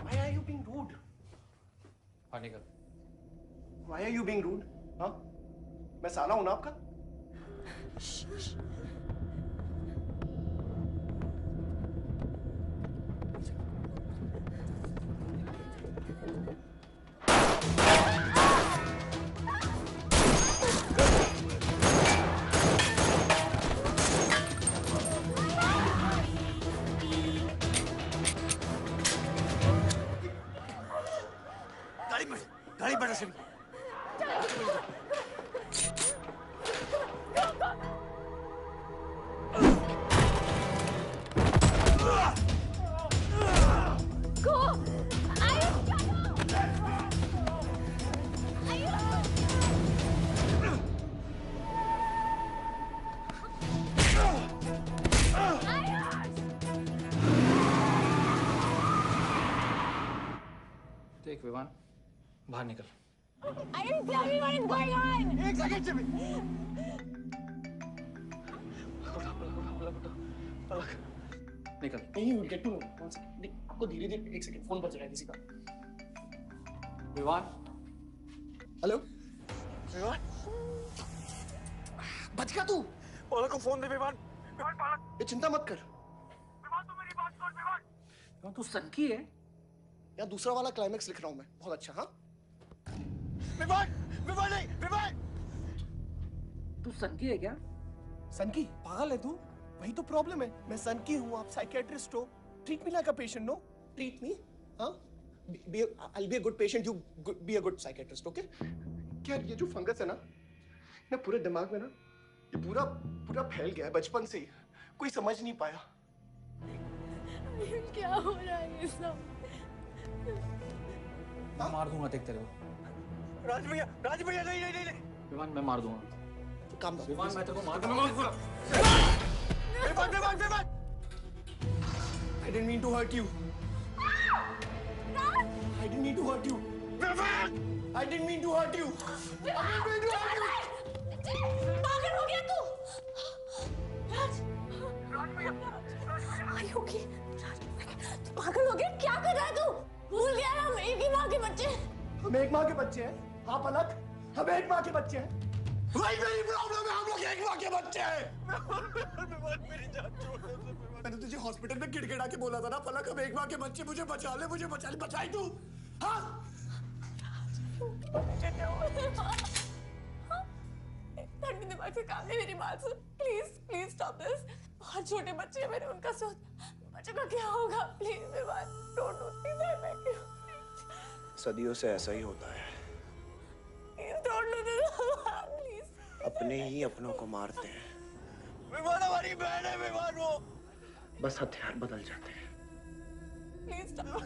Why are you being rude? हाँ निकल। Why are you being rude? हाँ? मैं साला हूँ ना आपका? गाड़ी बढ़ा सभी। देख विवान, बाहर निकल। I didn't tell me what is going on. एक सेकंड से भी। निकल। नहीं, we'll get to know. One second. आपको धीरे-धीरे एक सेकंड फोन बज रहा है किसी का। विवान। हेलो। विवान। बच गया तू। पलक को फोन दे विवान। विवान पलक। ये चिंता मत कर। विवान तू मेरी बात सुन विवान। तू सनकी है? या दूसरा वाला क्लाइमेक्स लिख रहा हूँ मैं। बहुत अच्छा, हाँ? विवान, विवान नहीं, विवान। तू सनकी है क्या? सनकी? पागल है तू? वही तो प्रॉब्लम है। मैं सनकी हूँ, आप साइकियाट्रिस्ट हो। Treat me like a patient, no? Treat me, हाँ? I'll be a good patient, you be a good psychiatrist, okay? क्या ये जो फंगस है ना पूरे दिमाग में ना, ये पूरा फैल गया है बचपन से ही। कोई समझ नहीं पाया। क्या हो रहा है ये सब? मैं मार दूंगा देख तेरे को। राज भैया नहीं। विवान मैं मार दूंगा। काम दो। विवान मैं तेरे को मार दूंगा। Vivaan! I didn't mean to hurt you. I didn't mean to hurt you. I didn't mean to hurt you. पागल हो गया तू? राज भैया, are you okay? तू पागल हो गया? क्या कर रहा है तू? भूल गया ना हम एक ही माँ के बच्चे। हम एक माँ के बच्चे हैं। हाँ पलक, हम एक माँ के बच्चे हैं। वही मेरी प्रॉब्लम है, हम लोग एक माँ के बच्चे हैं। मेरी जान छोड़ दे। मैंने तुझे हॉस्पिटल में गिड़गिड़ा के बोला था ना पलक, हम एक माँ के बच्चे, मुझे बचा ले, बचाई तू। हाँ? ठंडे दिमाग से काम नहीं, मेरी बात सुन। Please stop this. बहुत छोटे बच्चे हैं मेरे, उनका सोच बच्चों का क्या होगा? Please Vivaan, don't do this, I beg you. सदियों से ऐसा ही होता है। Don't do this please. अपने ही अपनों को मारते हैं। विवान हमारी बहन है विवान वो। बस हथियार बदल जाते हैं। Please stop.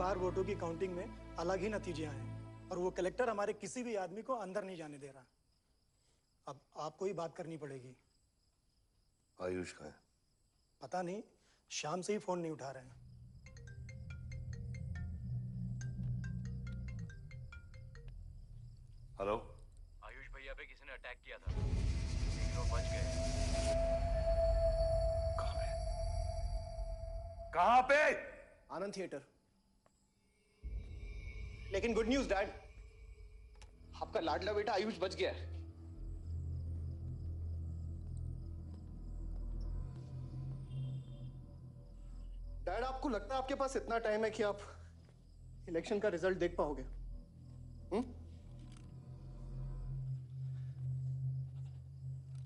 बार वोटों की काउंटिंग में अलग ही नतीजे आए और वो कलेक्टर हमारे किसी भी आदमी को अंदर नहीं जाने दे रहा। अब आपको ही बात करनी पड़ेगी। आयुष का है? पता नहीं, शाम से ही फोन नहीं उठा रहे हैं। हेलो, आयुष भैया पे किसी ने अटैक किया था, लेकिन वो बच गए। कहाँ पे? आनंद थिएटर। लेकिन गुड न्यूज डैड, आपका लाडला बेटा आयुष बच गया है। आपको लगता है आपके पास इतना टाइम है कि आप इलेक्शन का रिजल्ट देख पाओगे?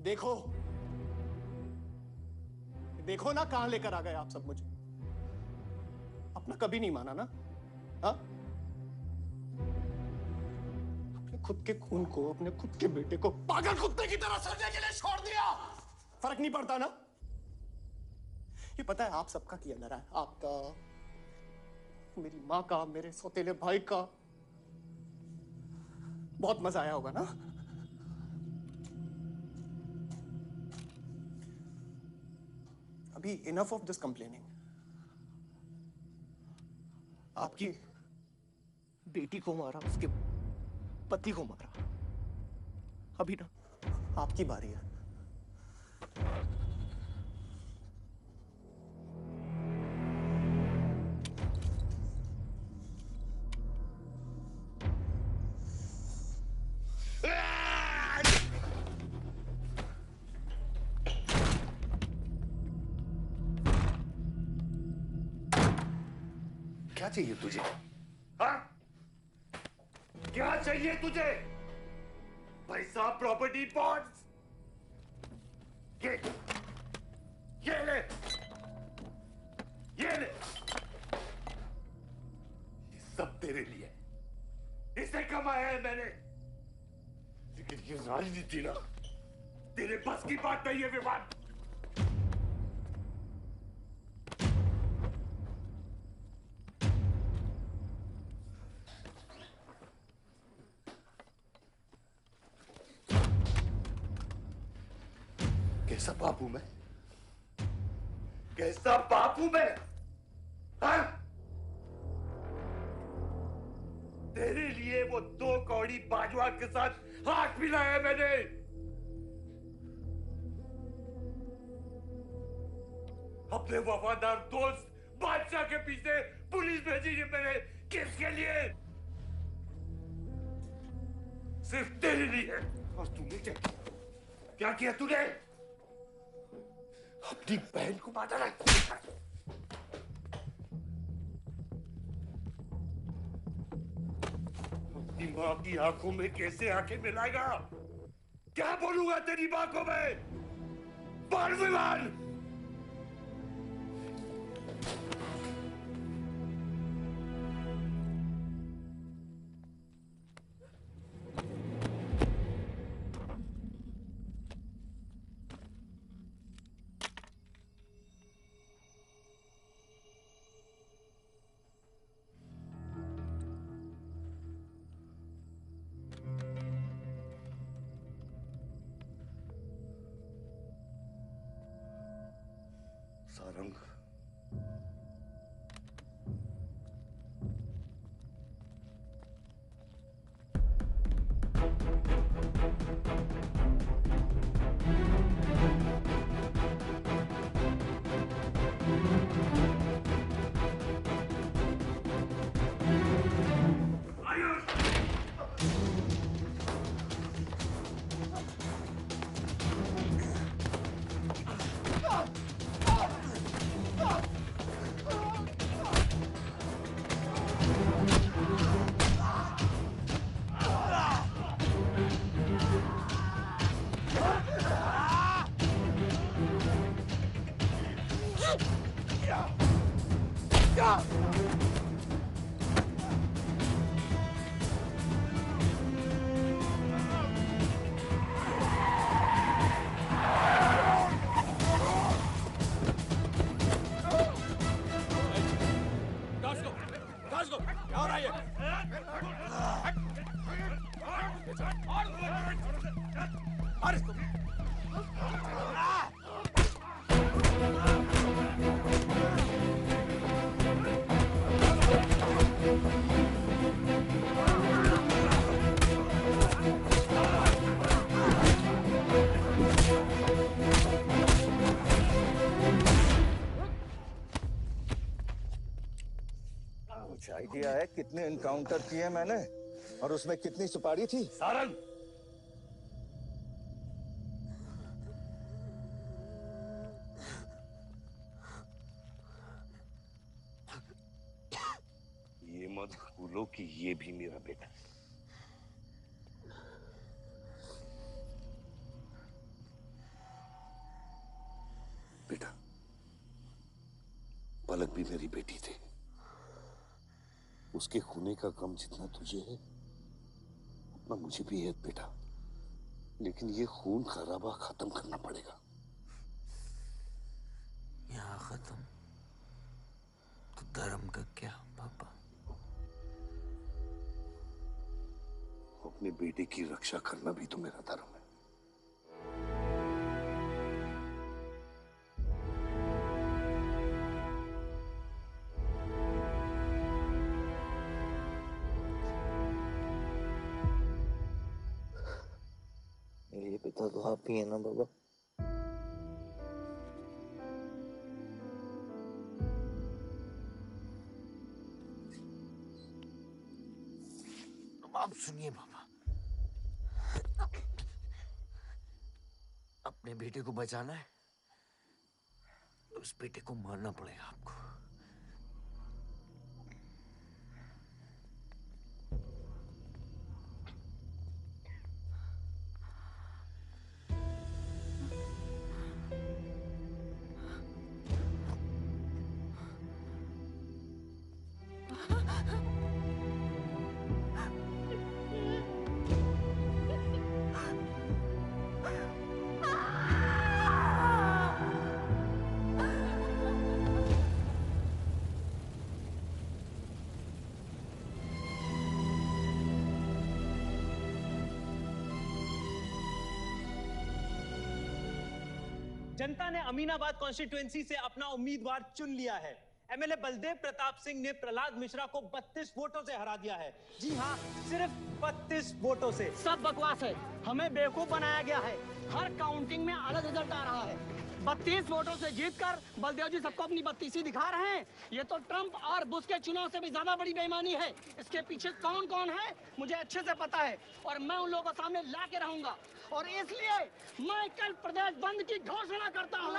देखो देखो ना, कहां लेकर आ गए आप सब मुझे। अपना कभी नहीं माना ना? हाँ, अपने खुद के खून को, अपने खुद के बेटे को पागल कुत्ते की तरह सड़ने के लिए छोड़ दिया। फर्क नहीं पड़ता ना? ये पता है आप सबका किया ना रहा है, आपका, मेरी माँ का, मेरे सौतेले भाई का। बहुत मजा आया होगा ना? अभी इनफ ऑफ दिस कंप्लेनिंग। आपकी बेटी को मारा, उसके पति को मारा, अभी ना आपकी बारी है। क्या चाहिए तुझे? हाँ? क्या चाहिए तुझे? पैसा, प्रॉपर्टी, बॉन्ड्स? ये ले, ये ले। ये सब तेरे लिए, इसे कमाया है मैंने। लेकिन ये राजनीति ना, तेरे बस की बात नहीं है विवाद। कैसा बाप हूं मैं? कैसा बाप हूं मैं? हाँ? तेरे लिए वो 2 कौड़ी बाजवा के साथ हाथ मिलाया मैंने। अपने वफादार दोस्त बादशाह के पीछे पुलिस भेजी है मैंने। किसके लिए? सिर्फ तेरे लिए। और तूने क्या किया तूने? अपनी बहन को मारा ना। अपनी मां की आंखों में कैसे आंखें मिलाएगा? क्या बोलूंगा तेरी मां को मैं? बोल विमान। सारंग, कुछ आइडिया है कितने एनकाउंटर किए मैंने और उसमें कितनी सुपारी थी? सारंग, भूलो कि ये भी मेरा बेटा है। बेटा, पलक भी मेरी बेटी थी। उसके खोने का गम जितना तुझे है उतना मुझे भी है बेटा, लेकिन ये खून खराबा खत्म करना पड़ेगा। यहाँ खत्म तो धर्म का क्या पापा? अपने बेटे की रक्षा करना भी तो मेरा धर्म है। मेरे पिता तो आप ही है ना बाबा? अब सुनिए बाबा, अपने बेटे को बचाना है तो उस बेटे को मारना पड़ेगा आपको। जनता ने अमीनाबाद कॉन्स्टिट्यूएंसी से अपना उम्मीदवार चुन लिया है। एमएलए बलदेव प्रताप सिंह ने प्रहलाद मिश्रा को 32 वोटों से हरा दिया है। जी हाँ, सिर्फ 32 वोटों से। सब बकवास है, हमें बेवकूफ बनाया गया है। हर काउंटिंग में अलग रिजल्ट आ रहा है। 32 वोटों से जीतकर बलदेव जी सबको अपनी बत्तीसी दिखा रहे हैं। ये तो ट्रंप और बुश के चुनाव से भी ज्यादा बड़ी बेईमानी है। इसके पीछे कौन कौन है मुझे अच्छे से पता है और मैं उन लोगों के सामने ला के रहूंगा और इसलिए मैं कल प्रदेश बंद की घोषणा करता हूँ।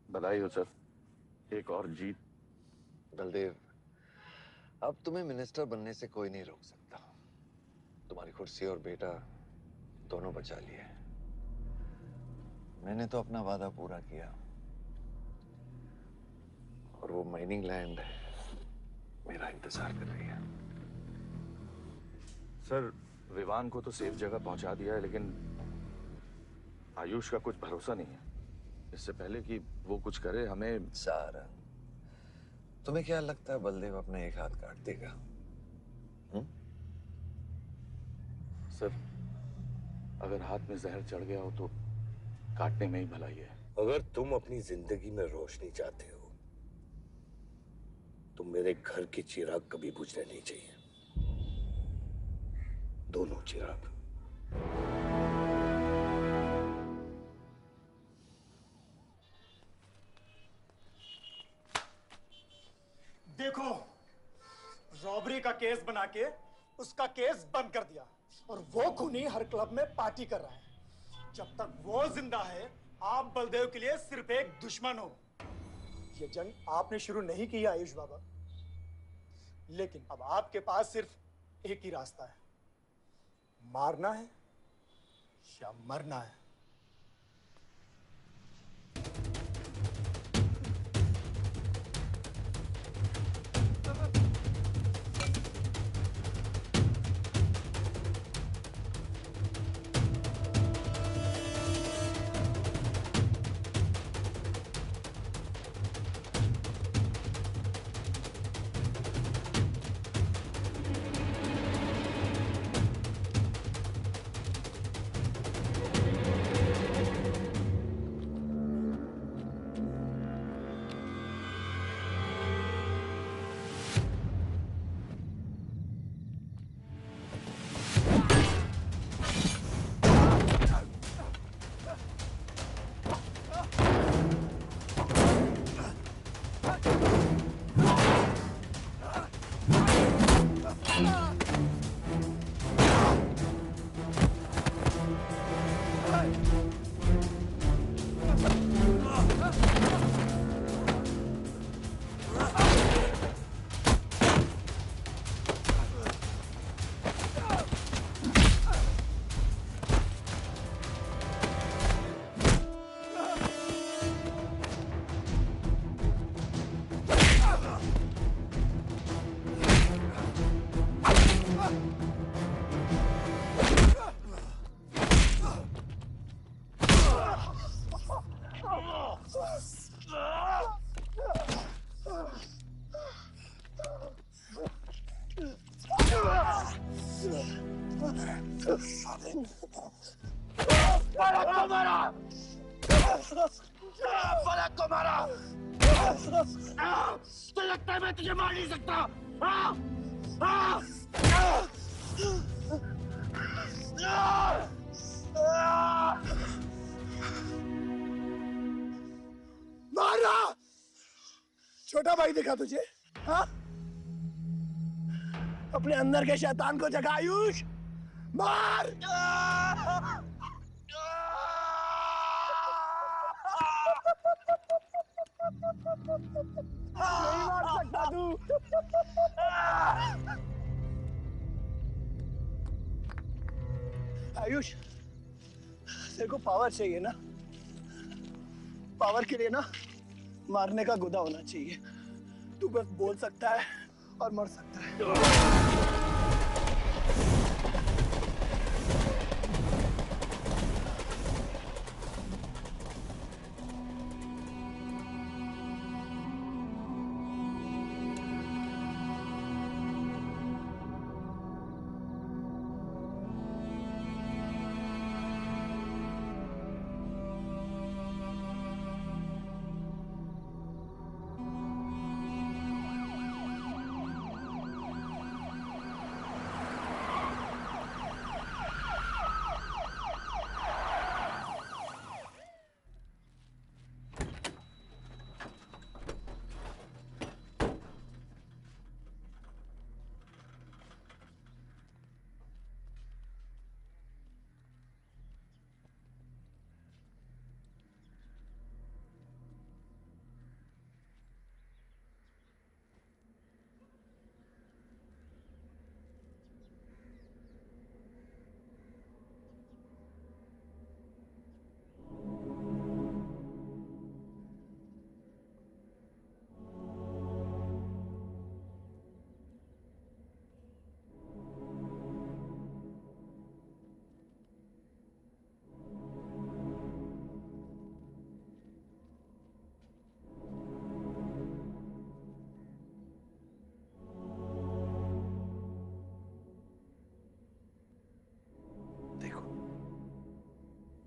बधाई हो सर, एक और जीत। बलदेव, अब तुम्हें मिनिस्टर बनने से कोई नहीं रोक सकता। तुम्हारी कुर्सी और बेटा दोनों बचा लिए। मैंने तो अपना वादा पूरा किया और वो माइनिंग लैंड मेरा इंतजार कर रही है। सर, विवान को तो सेफ जगह पहुंचा दिया है, लेकिन आयुष का कुछ भरोसा नहीं है। इससे पहले कि वो कुछ करे हमें। सारा, तुम्हें क्या लगता है बलदेव अपना एक हाथ काट देगा? सर, अगर हाथ में जहर चढ़ गया हो तो काटने में ही भलाई है। अगर तुम अपनी जिंदगी में रोशनी चाहते हो तो मेरे घर के चिराग कभी बुझने नहीं चाहिए, दोनों चिराग। देखो, रॉबरी का केस बना के उसका केस बंद कर दिया और वो खूनी हर क्लब में पार्टी कर रहा है। जब तक वो जिंदा है, आप बलदेव के लिए सिर्फ एक दुश्मन हो। ये जंग आपने शुरू नहीं की आयुष बाबा, लेकिन अब आपके पास सिर्फ एक ही रास्ता है, मारना है या मरना है। पलक को मारा, पलक को मारा। तो लगता है मैं तुझे मार नहीं सकता। मारा। छोटा भाई दिखा तुझे? हाँ? अपने अंदर के शैतान को जगा आयुष। मार। नहीं मार सकता तू। आयुष, तेरे को पावर चाहिए ना? पावर के लिए ना मारने का गुदा होना चाहिए। तू बस बोल सकता है और मर सकता है।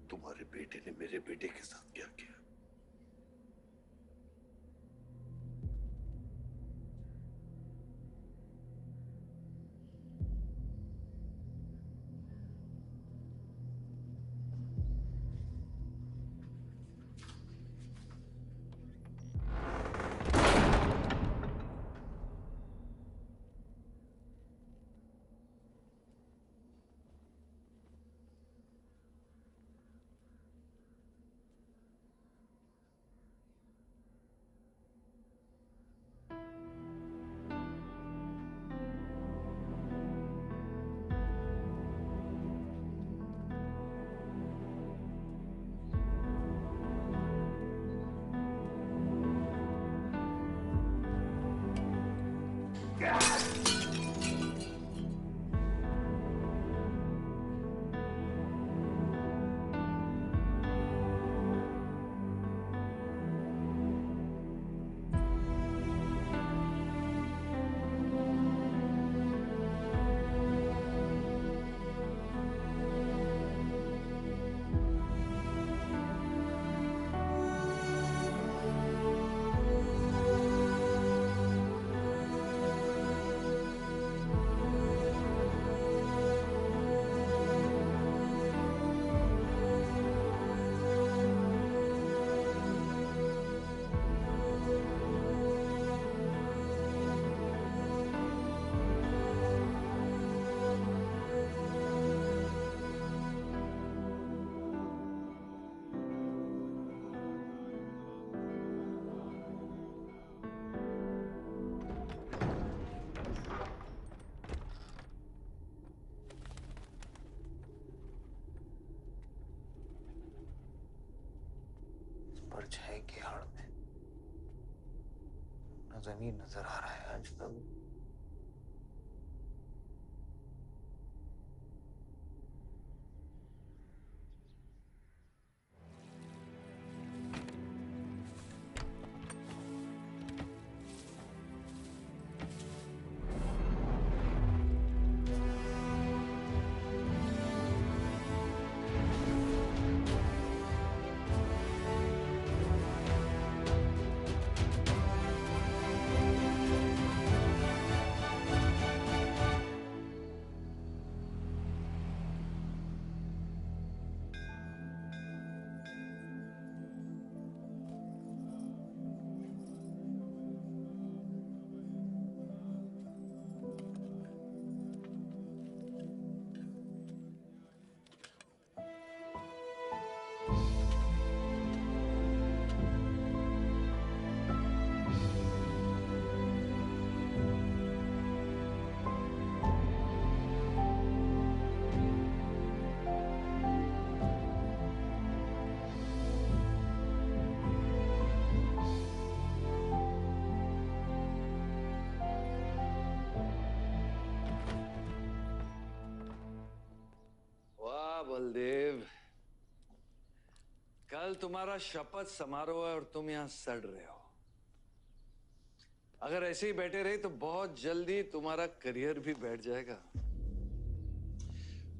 तुम्हारे बेटे ने मेरे बेटे के साथ क्या किया? परछाई की आड़ में न जमीन नजर आ रहा है आज तक। तुम्हारा शपथ समारोह है और तुम यहां सड़ रहे हो। अगर ऐसे ही बैठे रहे तो बहुत जल्दी तुम्हारा करियर भी बैठ जाएगा।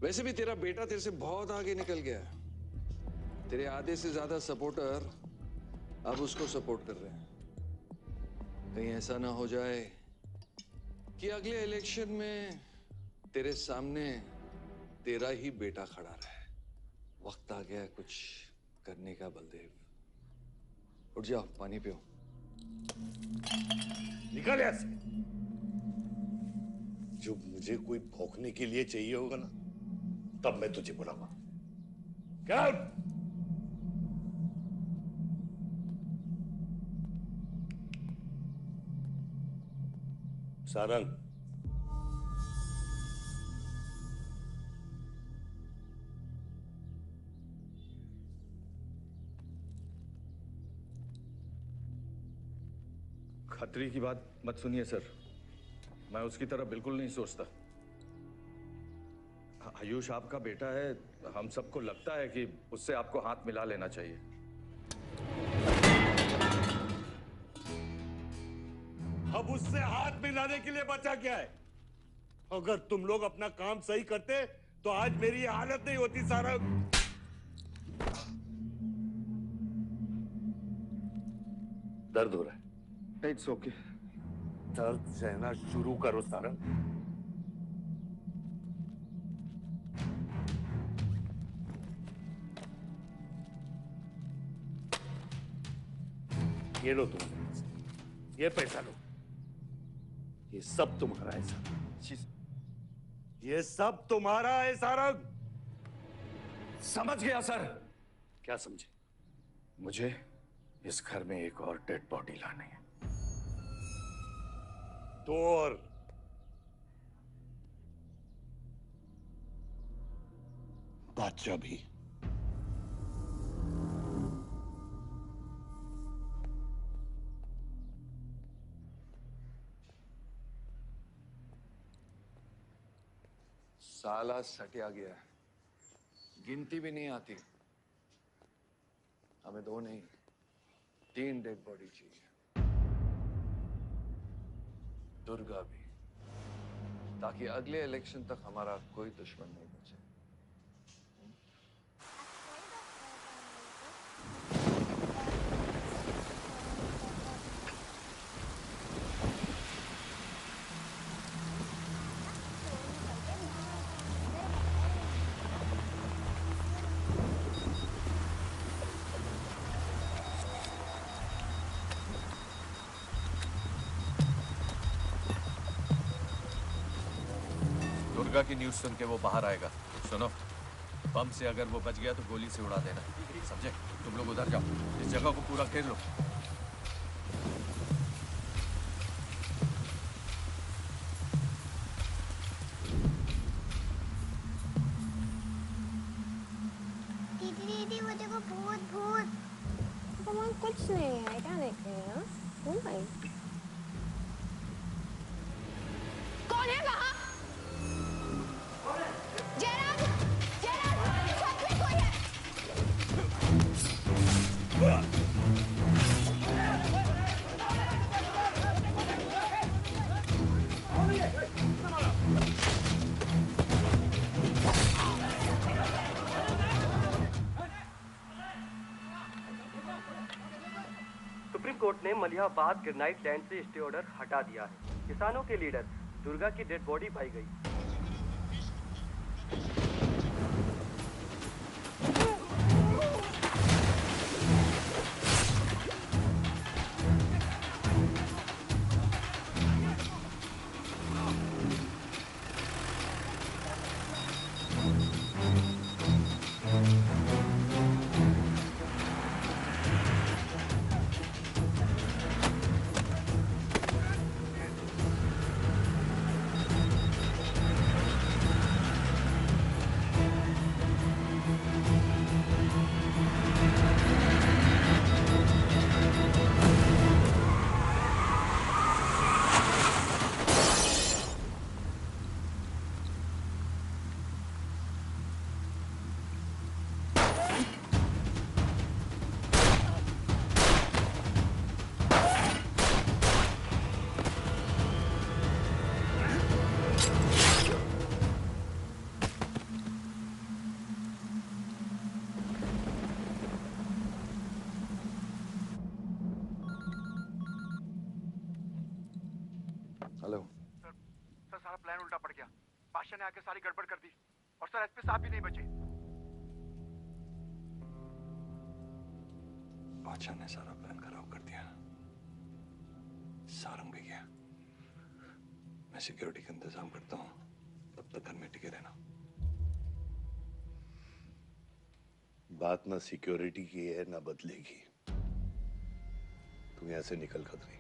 वैसे भी तेरा बेटा तेरे से बहुत आगे निकल गया है। तेरे आधे से ज्यादा सपोर्टर अब उसको सपोर्ट कर रहे हैं। कहीं ऐसा ना हो जाए कि अगले इलेक्शन में तेरे सामने तेरा ही बेटा खड़ा रहे। वक्त आ गया है कुछ करने का बलदेव। उठ जाओ, पानी पियो। निकल यहाँ से। जब मुझे कोई भौंकने के लिए चाहिए होगा ना, तब मैं तुझे बुलाऊंगा। क्या? सारंग, खतरी की बात मत सुनिए सर, मैं उसकी तरह बिल्कुल नहीं सोचता। आयुष आपका बेटा है, हम सबको लगता है कि उससे आपको हाथ मिला लेना चाहिए। अब उससे हाथ मिलाने के लिए बचा क्या है? अगर तुम लोग अपना काम सही करते तो आज मेरी ये हालत नहीं होती। सारंग, दर्द हो रहा है? It's okay. दर्द सहना शुरू करो सारंग। ये लो तुम, ये पैसा लो। ये सब तुम्हारा है सारंग, ये सब तुम्हारा है सारंग। समझ गया सर। क्या समझे? मुझे इस घर में एक और डेड बॉडी लानी है। तो और बादशाह भी। साला सटिया गया है, गिनती भी नहीं आती। हमें 2 नहीं 3 डेड बॉडी चाहिए। दुर्गा भी, ताकि अगले इलेक्शन तक हमारा कोई दुश्मन नहीं बचे। दुर्गा की न्यूज़ सुन के वो बाहर आएगा। सुनो, बम से अगर वो बच गया तो गोली से उड़ा देना, समझे? तुम लोग उधर जाओ, इस जगह को पूरा घेर लो। दीदी वो देखो, भूत भूत। कमान, कुछ नहीं है, क्या देख रही है? कौन है वहाँ? जयराज, जयराज, छत में कोई है। सुप्रीम कोर्ट ने मलिहाबाद ग्रेनाइट लैंड से स्टे ऑर्डर हटा दिया है। किसानों के लीडर दुर्गा की डेड बॉडी पाई गई। हेलो। सर सारा प्लान उल्टा पड़ गया। बादशाह ने आके सारी गड़बड़ कर दी और सर एसपी साहब भी नहीं बचे। बादशाह ने सारा प्लान खराब कर दिया। सारंग भी गया। मैं सिक्योरिटी का इंतजाम करता हूँ, तब तक घर में टिके रहना। बात ना सिक्योरिटी की है ना बदलेगी। तू यहाँ से निकल खतरी।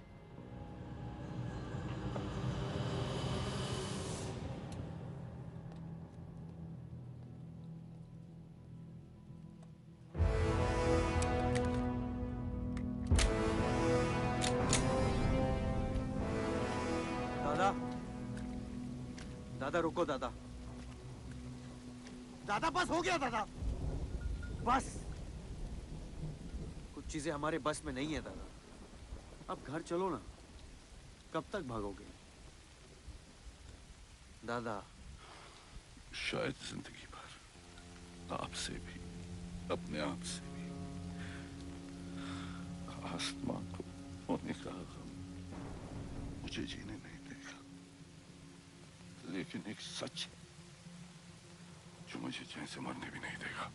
दादा, दादा रुको दादा। दादा बस हो गया दादा, बस। कुछ चीजें हमारे बस में नहीं है दादा। अब घर चलो ना, कब तक भागोगे दादा? शायद जिंदगी भर आपसे भी, अपने आप से भी। आसमां को होने का गम मुझे जीने नहीं देगा, लेकिन एक सच है जो मुझे चैन से मरने भी नहीं देगा।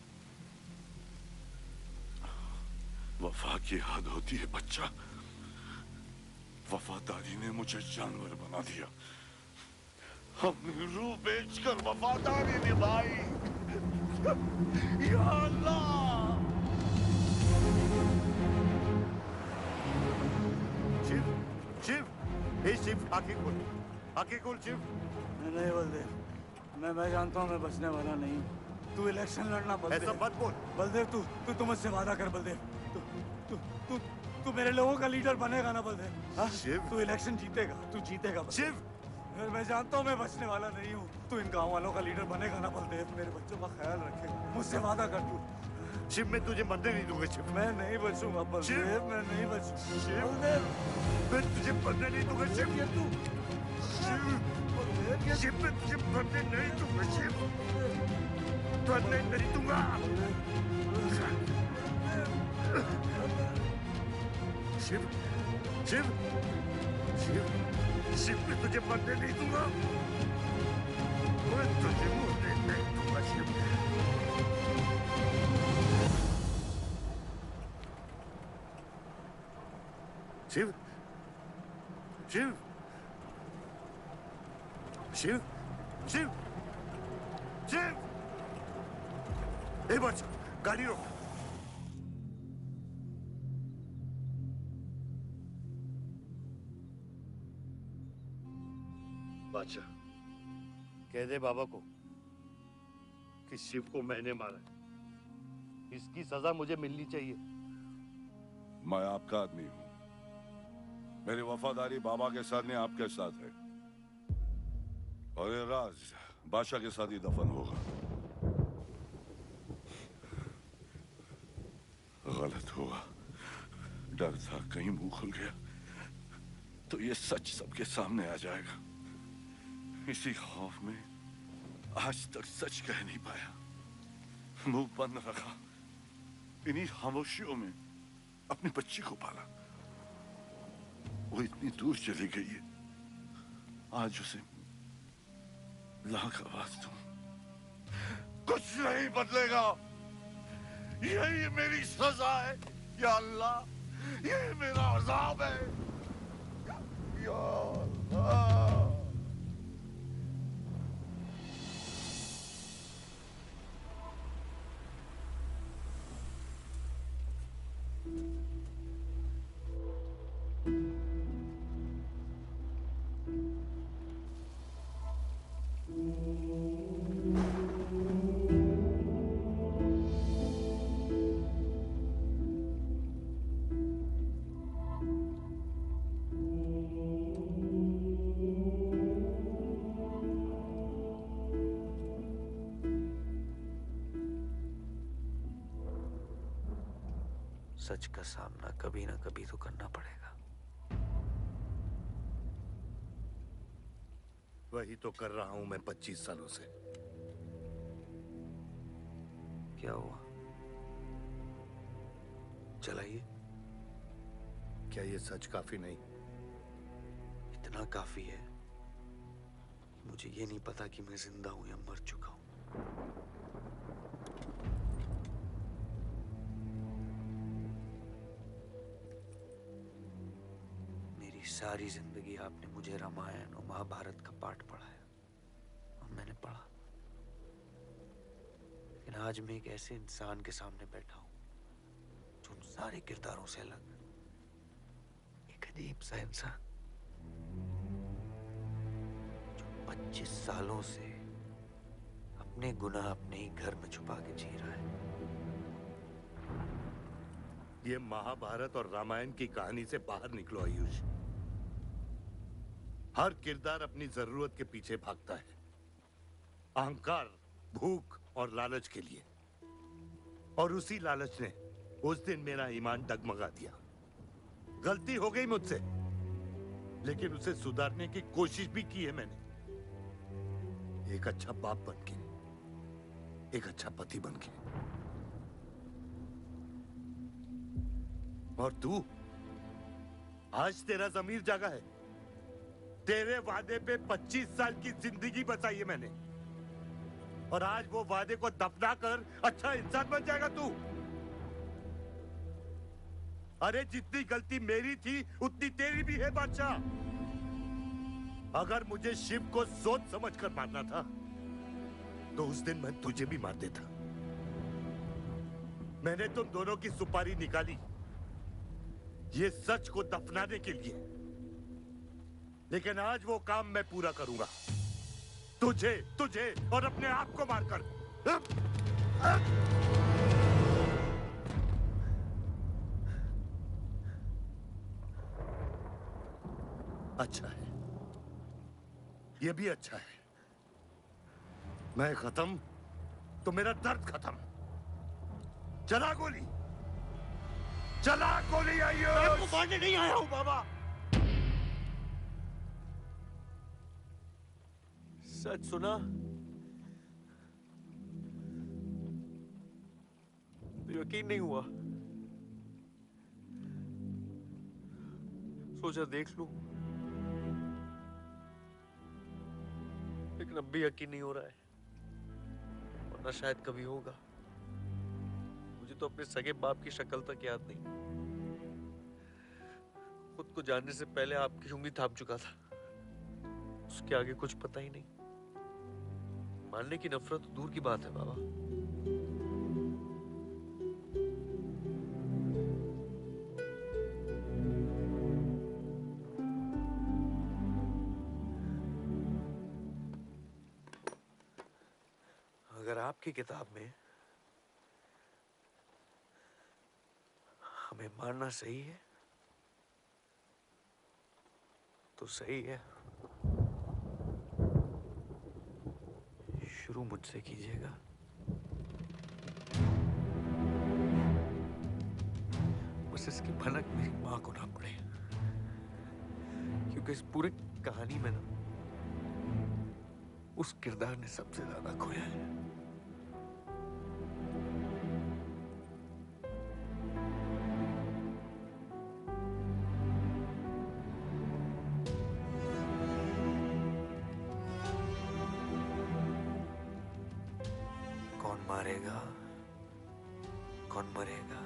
वफा की हद होती है बच्चा। वफादारी ने मुझे जानवर बना दिया। हमने रूह बेचकर वफादारी निभाई। या अल्लाह। शिव, शिव, हे शिव, आंखें खोल शिव। नहीं बलदेव, मैं जानता हूँ मैं बचने वाला नहीं हूँ। तू इलेक्शन लड़ना बलदेव। ऐसा मत बोल बलदेव, तू मुझसे वादा कर बलदेव। तू मेरे लोगों का लीडर बनेगा ना बलदेव? शिव, तू इलेक्शन जीतेगा, तू जीतेगा शिव। मैं जानता हूँ मैं बचने वाला नहीं हूँ। तू इन गाँव वालों का लीडर बनेगा ना बलदेव? मेरे बच्चों का ख्याल रखेगा, मुझसे वादा कर तू। शिव, मैं तुझे मरने नहीं दूंगा शिव। मैं नहीं बचूंगा बलदेव, मैं नहीं बचूंगा शिव। बलदेव, मैं तुझे मरने नहीं दूंगा शिव। तू शिव, मैं तुझे मरने नहीं दूंगा शिव। मरने नहीं दूंगा। शिव, शिव, शिव, शिव, मैं तुझे मरने नहीं दूंगा। मैं तुझे मरने नहीं दूंगा शिव। शिव, शिव, शिव, शिव, शिव। ए बच्चा, गाड़ी रोक। बादशाह, कह दे बाबा को कि शिव को मैंने मारा है। इसकी सजा मुझे मिलनी चाहिए। मैं आपका आदमी हूं। मेरी वफादारी बाबा के साथ नहीं, आपके साथ है। और ये राज बादशाह के साथ ही दफन होगा। गलत हुआ, डर था कहीं मुंह खुल गया तो ये सच सबके सामने आ जाएगा। इसी खौफ में आज तक सच कह नहीं पाया, मुंह बंद रखा। इन्हीं खामोशियों में अपनी बच्ची को पाला। वो इतनी दूर चली गई है, आज उसे लाख आवाज दूं, कुछ नहीं बदलेगा। यही मेरी सजा है या अल्लाह, यही मेरा अज़ाब है या अल्लाह। सच का सामना कभी ना कभी तो करना पड़ेगा। वही तो कर रहा हूं मैं 25 सालों से। क्या हुआ? चलाइए। क्या ये सच काफी नहीं? इतना काफी है मुझे ये नहीं पता कि मैं जिंदा हूं या मर चुका हूं। मेरी सारी जिंदगी आपने मुझे रामायण और महाभारत का पाठ पढ़ाया और मैंने पढ़ा, लेकिन आज मैं एक ऐसे इंसान के सामने बैठा हूं जो उन सारे किरदारों से अलग, एक अजीब सा इंसान जो 25 सालों से अपने गुनाह अपने ही घर में छुपा के जी रहा है। ये महाभारत और रामायण की कहानी से बाहर निकलो आयुष। हर किरदार अपनी जरूरत के पीछे भागता है, अहंकार, भूख और लालच के लिए, और उसी लालच ने उस दिन मेरा ईमान डगमगा दिया। गलती हो गई मुझसे, लेकिन उसे सुधारने की कोशिश भी की है मैंने, एक अच्छा बाप बनके, एक अच्छा पति बनके। और तू, आज तेरा ज़मीर जागा है। तेरे वादे पे 25 साल की जिंदगी बचाई है मैंने, और आज वो वादे को दफना कर अच्छा इंसान बन जाएगा तू। अरे जितनी गलती मेरी थी उतनी तेरी भी है बादशाह। अगर मुझे शिव को सोच समझ कर मारना था तो उस दिन मैं तुझे भी मार देता। मैंने तुम दोनों की सुपारी निकाली ये सच को दफनाने के लिए, लेकिन आज वो काम मैं पूरा करूंगा, तुझे तुझे और अपने आप को मारकर। अच्छा है, ये भी अच्छा है। मैं खत्म तो मेरा दर्द खत्म। चला गोली, चला गोली। आइयो, मैं आपको मारने नहीं आया हूं बाबा। सच सुना तो यकीन नहीं हुआ, सोचा देख लूं, लेकिन अब भी यकीन नहीं हो रहा है, वरना शायद कभी होगा। मुझे तो अपने सगे बाप की शक्ल तक याद नहीं। खुद को जानने से पहले आपकी उंगली थाम चुका था, उसके आगे कुछ पता ही नहीं। मानने की नफरत तो दूर की बात है बाबा। अगर आपकी किताब में हमें मारना सही है तो सही है। शुरू मुझसे कीजिएगा। बस इसकी भनक मेरी मां को ना पड़े, क्योंकि इस पूरी कहानी में ना उस किरदार ने सबसे ज्यादा खोया है। कौन मारेगा, कौन मरेगा,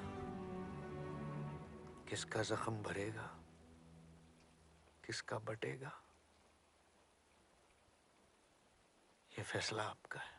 किसका जख्म भरेगा, किसका बटेगा, ये फैसला आपका है।